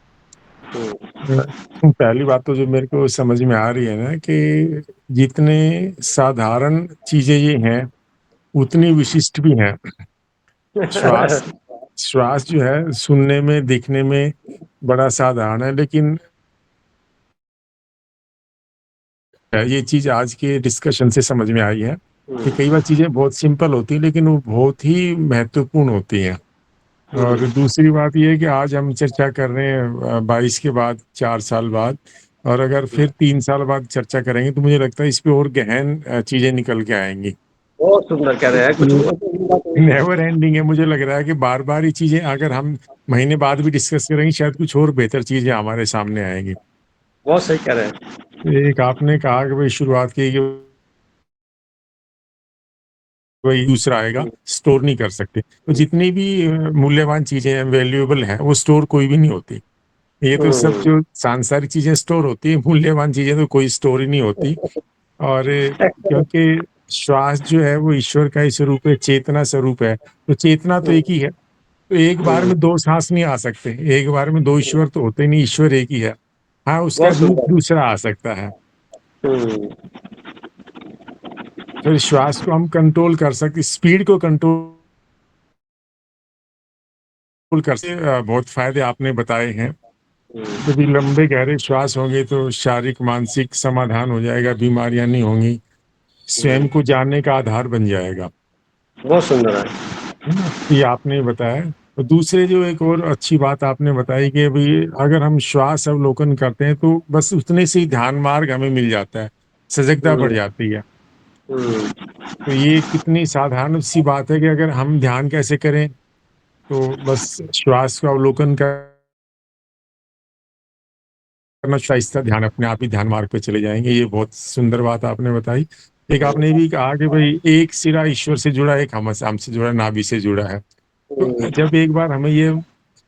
पहली बात तो जो मेरे को समझ में आ रही है ना, कि जितने साधारण चीजें ये हैं उतनी विशिष्ट भी हैं। श्वास श्वास जो है सुनने में, दिखने में बड़ा साधारण है, लेकिन ये चीज आज के डिस्कशन से समझ में आई है कि कई बार चीजें बहुत सिंपल होती है लेकिन वो बहुत ही महत्वपूर्ण होती हैं। और दूसरी बात ये है कि आज हम चर्चा कर रहे हैं 22 के बाद 4 साल बाद, और अगर फिर 3 साल बाद चर्चा करेंगे तो मुझे लगता है इस पे और गहन चीजें निकल के आएंगी। बहुत सुंदर कह रहे हैं, कुछ नेवर एंडिंग है। मुझे लग रहा है कि बार बार ये चीजें अगर हम महीने बाद भी डिस्कस करेंगे शायद कुछ और बेहतर चीजें हमारे सामने आएंगी। बहुत सही कह रहे हैं। एक आपने कहा कि भाई शुरुआत की कि वही दूसरा आएगा, स्टोर नहीं कर सकते। तो जितनी भी मूल्यवान चीजें हैं, वैल्यूएबल हैं, वो स्टोर कोई भी नहीं होती। ये तो सब जो सांसारिक चीजें स्टोर होती है, मूल्यवान चीजें तो कोई स्टोर ही नहीं होती। और क्योंकि श्वास जो है वो ईश्वर का ही स्वरूप है, चेतना स्वरूप है, तो चेतना तो एक ही है। तो एक बार में 2 सांस नहीं आ सकते, एक बार में 2 ईश्वर तो होते नहीं, ईश्वर एक ही है। हाँ, उसका बहुत रूप सुंदर। दूसरा आ सकता है। तो श्वास को हम कंट्रोल कर सकते, स्पीड को कंट्रोल कर सकते। बहुत फायदे आपने बताए हैं। जब ये लंबे गहरे श्वास होंगे तो शारीरिक मानसिक समाधान हो जाएगा, बीमारियां नहीं होंगी, स्वयं को जानने का आधार बन जाएगा। बहुत सुंदर है ना, ये आपने बताया। तो दूसरे जो एक और अच्छी बात आपने बताई कि भाई अगर हम श्वास अवलोकन करते हैं तो बस उतने से ही ध्यान मार्ग हमें मिल जाता है, सजगता बढ़ जाती है। तो ये कितनी साधारण सी बात है कि अगर हम ध्यान कैसे करें, तो बस श्वास का अवलोकन करना, आहिस्ता ध्यान अपने आप ही ध्यान मार्ग पे चले जाएंगे। ये बहुत सुंदर बात आपने बताई। एक आपने भी कहा कि भाई एक सिरा ईश्वर से जुड़ा, एक हमसे जुड़ा, नाभि से जुड़ा है। तो जब एक बार हमें ये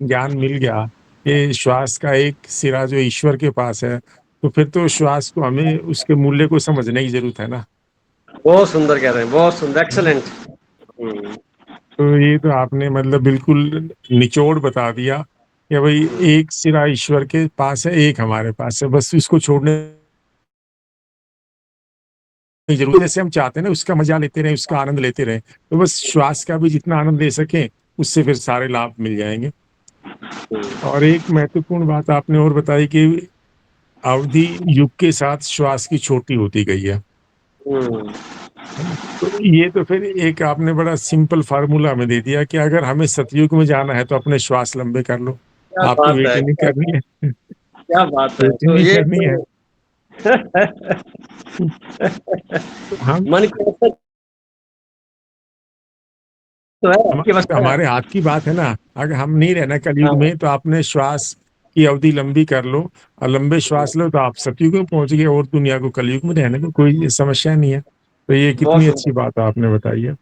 ज्ञान मिल गया कि श्वास का एक सिरा जो ईश्वर के पास है, तो फिर तो श्वास को हमें उसके मूल्य को समझने की जरूरत है ना। बहुत सुंदर कह रहे हैं, बहुत सुंदर, एक्सलेंट। तो ये तो आपने मतलब बिल्कुल निचोड़ बता दिया कि भाई एक सिरा ईश्वर के पास है, एक हमारे पास है, बस इसको छोड़ने की जरूरत। जैसे हम चाहते हैं ना उसका मजा लेते रहे, उसका आनंद लेते रहे, तो बस श्वास का भी जितना आनंद ले सके उससे फिर सारे लाभ मिल जाएंगे। और एक महत्वपूर्ण बात आपने और बताई कि अवधि युग के साथ श्वास की छोटी होती गई है। तो ये तो फिर एक आपने बड़ा सिंपल फार्मूला हमें दे दिया कि अगर हमें सतयुग में जाना है तो अपने श्वास लंबे कर लो, क्या आपको बात वेट है, नहीं करनी है, क्या बात है। वेट तो नहीं ये करनी है। तो हम मन को तो है आपके पास है। हमारे हाथ की बात है ना। अगर हम नहीं रहना कलयुग हाँ, में तो आपने श्वास की अवधि लंबी कर लो और लंबे श्वास लो तो आप सतयुग में पहुंच गए, और दुनिया को कलयुग में रहने में कोई समस्या नहीं है। तो ये बहुत कितनी अच्छी सुंदर। बात आपने बताई है।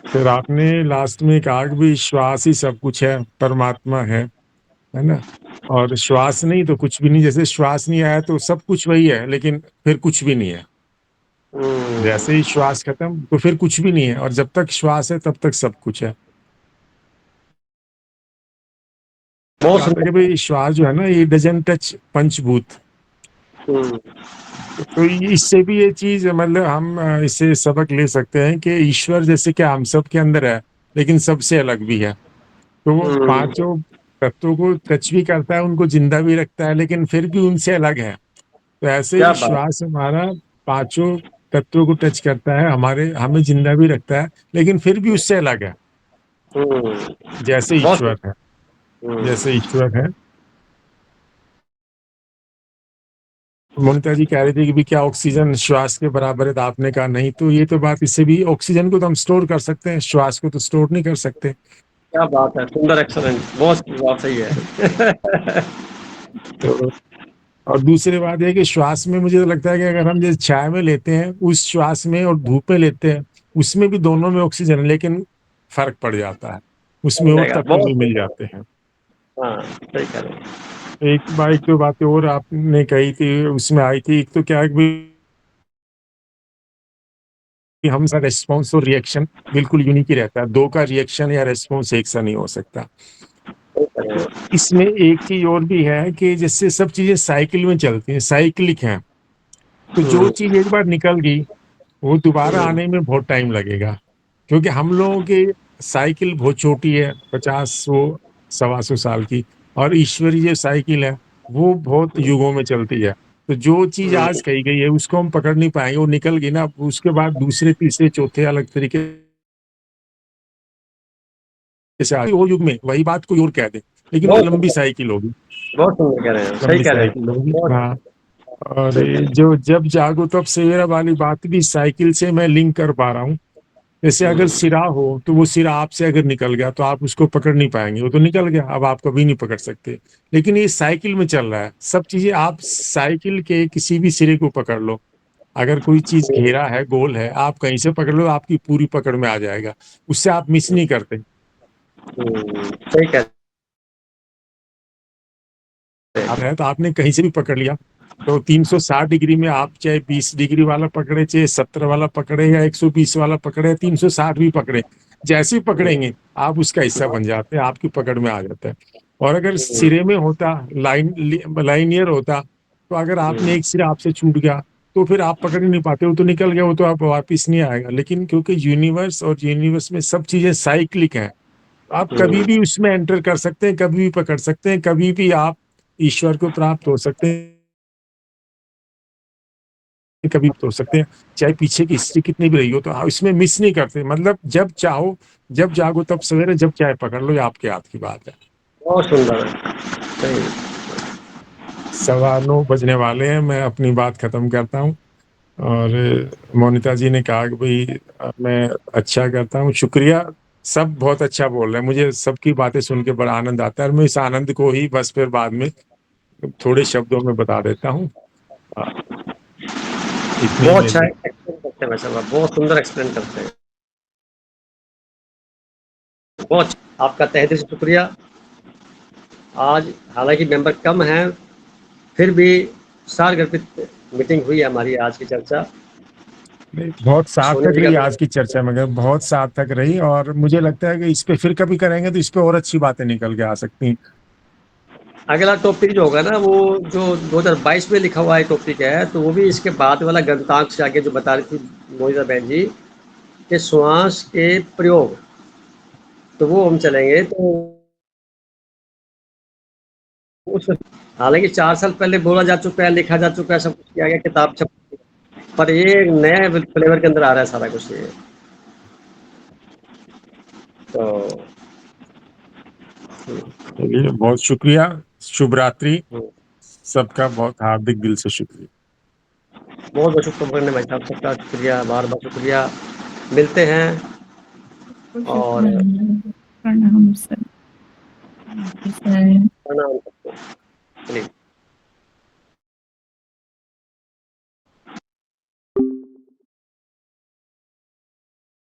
फिर आपने लास्ट में कहा कि भी श्वास ही सब कुछ है, परमात्मा है ना। और श्वास नहीं तो कुछ भी नहीं, जैसे श्वास नहीं आया तो सब कुछ वही है लेकिन फिर कुछ भी नहीं है। जैसे ही श्वास खत्म तो फिर कुछ भी नहीं है, और जब तक श्वास है तब तक सब कुछ है। बहुत कहा था कि सुंदर। भाई श्वास जो है ना ये डजंट टच पंचभूत। तो इससे भी ये चीज मतलब हम इससे सबक ले सकते हैं कि ईश्वर जैसे कि हम सब के अंदर है लेकिन सबसे अलग भी है। तो वो पांचों तत्वों को टच भी करता है, उनको जिंदा भी रखता है, लेकिन फिर भी उनसे अलग है। तो ऐसे क्या ही बात। श्वास हमारा पांचों तत्वों को टच करता है, हमें जिंदा भी रखता है, लेकिन फिर भी उससे अलग है। जैसे बहुत ईश्वर है, हम्म, जैसे ईश्वर है। मोनिता जी कह रही थी कि भी क्या ऑक्सीजन श्वास के बराबर है, तो आपने कहा नहीं, तो ये तो बात इससे भी, ऑक्सीजन को तो हम स्टोर कर सकते हैं, श्वास को तो स्टोर नहीं कर सकते। क्या बात है, सुंदर, एक्सलेंट, बहुत बात सही है। तो और दूसरी बात है कि श्वास में मुझे तो लगता है कि अगर हम जैसे छाया में लेते हैं उस श्वास में और धूप में लेते हैं, उसमें भी दोनों में ऑक्सीजन है, लेकिन फर्क पड़ जाता है, उसमें हो और जाएगा, तत्व बहुत भी मिल सुंदर। जाते हैं। हाँ, सही कह रहे हैं। एक दो बातें और आपने कही थी उसमें आई थी, एक तो क्या है कि हम सा रेस्पॉन्स और रिएक्शन बिल्कुल यूनिक ही रहता है, दो का रिएक्शन या रेस्पॉन्स एक सा नहीं हो सकता। सही कह रहे तो हैं। इसमें एक चीज और भी है कि जैसे सब चीजें साइकिल में चलती हैं, साइक्लिक हैं, तो जो हम्म, चीज एक बार निकल गई वो दोबारा हम्म, आने में बहुत टाइम लगेगा, क्योंकि हम लोगों की साइकिल बहुत छोटी है, 50 100 125 साल की, और ईश्वरीय जो साइकिल है वो बहुत युगों में चलती है। तो जो चीज हम्म, आज कही गई है उसको हम पकड़ नहीं पाएंगे, वो निकल गई ना, उसके बाद दूसरे तीसरे चौथे अलग तरीके से वो युग में वही बात कोई और कह दे, लेकिन वो बहुत लंबी सुंदर, साइकिल होगी, बहुत सुंदर कह रहे हैं, सही लंबी कह रहे हैं, साइकिल होगी। बहुत हाँ, और सही कह रहे जो जब जागो तब सवेरा वाली बात भी साइकिल से मैं लिंक कर पा रहा हूँ। जैसे हैं। अगर सिरा हो तो वो सिरा आपसे अगर निकल गया तो आप उसको पकड़ नहीं पाएंगे, वो तो निकल गया, अब आप कभी नहीं पकड़ सकते। लेकिन ये साइकिल में चल रहा है सब चीजें, आप साइकिल के किसी भी सिरे को पकड़ लो, अगर कोई चीज घेरा है, गोल है, आप कहीं से पकड़ लो आपकी पूरी पकड़ में आ जाएगा, उससे आप मिस नहीं करते। सही कह रहे आप हैं। है तो आपने कहीं से भी पकड़ लिया, तो 360 डिग्री में आप चाहे 20 डिग्री वाला पकड़े, चाहे 70 वाला पकड़े, या 120 वाला पकड़े, 360 भी पकड़े, जैसे ही पकड़ेंगे आप उसका हिस्सा बन जाते हैं, आपकी पकड़ में आ जाता है। और अगर सिरे में होता, लाइनियर होता, तो अगर आपने एक सिरा आपसे छूट गया तो फिर आप पकड़ ही नहीं पाते, वो तो निकल गया, वो तो आप वापिस नहीं आएगा। लेकिन क्योंकि यूनिवर्स और यूनिवर्स में सब चीजें साइक्लिक हैं, आप कभी भी उसमें एंटर कर सकते हैं, कभी भी पकड़ सकते हैं, कभी भी आप ईश्वर को प्राप्त हो सकते हैं, कभी तो हो सकते हैं, चाहे पीछे की हिस्ट्री कितनी भी रही हो, तो आप इसमें मिस नहीं करते, मतलब जब चाहो, जब जागो तब सवेरे, जब चाहे पकड़ लो, ये आपके हाथ की बात है। बहुत सुंदर है, सही। 9:15 बजने वाले हैं, मैं अपनी बात खत्म करता हूँ। और मोनिता जी ने कहा कि भाई मैं अच्छा करता हूँ, शुक्रिया। सब बहुत अच्छा बोल रहे हैं, मुझे सबकी बातें सुन के बड़ा आनंद आता है, और मैं इस आनंद को ही बस फिर बाद में थोड़े शब्दों में बता देता हूँ। इतनी ही बहुत अच्छा मेरी। एक्सप्लेन करते हैं माशाल्लाह, बहुत सुंदर एक्सप्लेन करते हैं। बहुत अच्छा। आपका तहे दिल से शुक्रिया। आज हालांकि मेंबर कम हैं, फिर भी सारगर्भित मीटिंग हुई है हमारी आज की चर्चा। नहीं, बहुत सोने सार्थक जी का रही तो आज की चर्चा, मगर बहुत सार्थक रही, और मुझे लगता है कि इस पे फिर कभी करेंगे तो इस पे और अच्छी बातें निकल के आ सकती हैं। अगला टॉपिक जो होगा ना, वो जो 2022 में लिखा हुआ है टॉपिक है, तो वो भी इसके बाद वाला गणितांक से आगे जो बता रही थी मोहिता बहन जी कि श्वास के प्रयोग, तो वो हम चलेंगे। तो उस हालांकि 4 साल पहले बोला जा चुका है, लिखा जा चुका है, सब कुछ किया गया, किताब छप, पर ये नए फ्लेवर के अंदर आ रहा है सारा कुछ ये। तो चलिए, बहुत शुक्रिया, शुभ रात्रि, हम्म, सबका बहुत हार्दिक दिल से शुक्रिया। बहुत बहुत शुक्रिया भाई साहब, सबका शुक्रिया, बार बार शुक्रिया। मिलते हैं। और प्रणाम सर। सर। प्रणाम सबको। चलिए।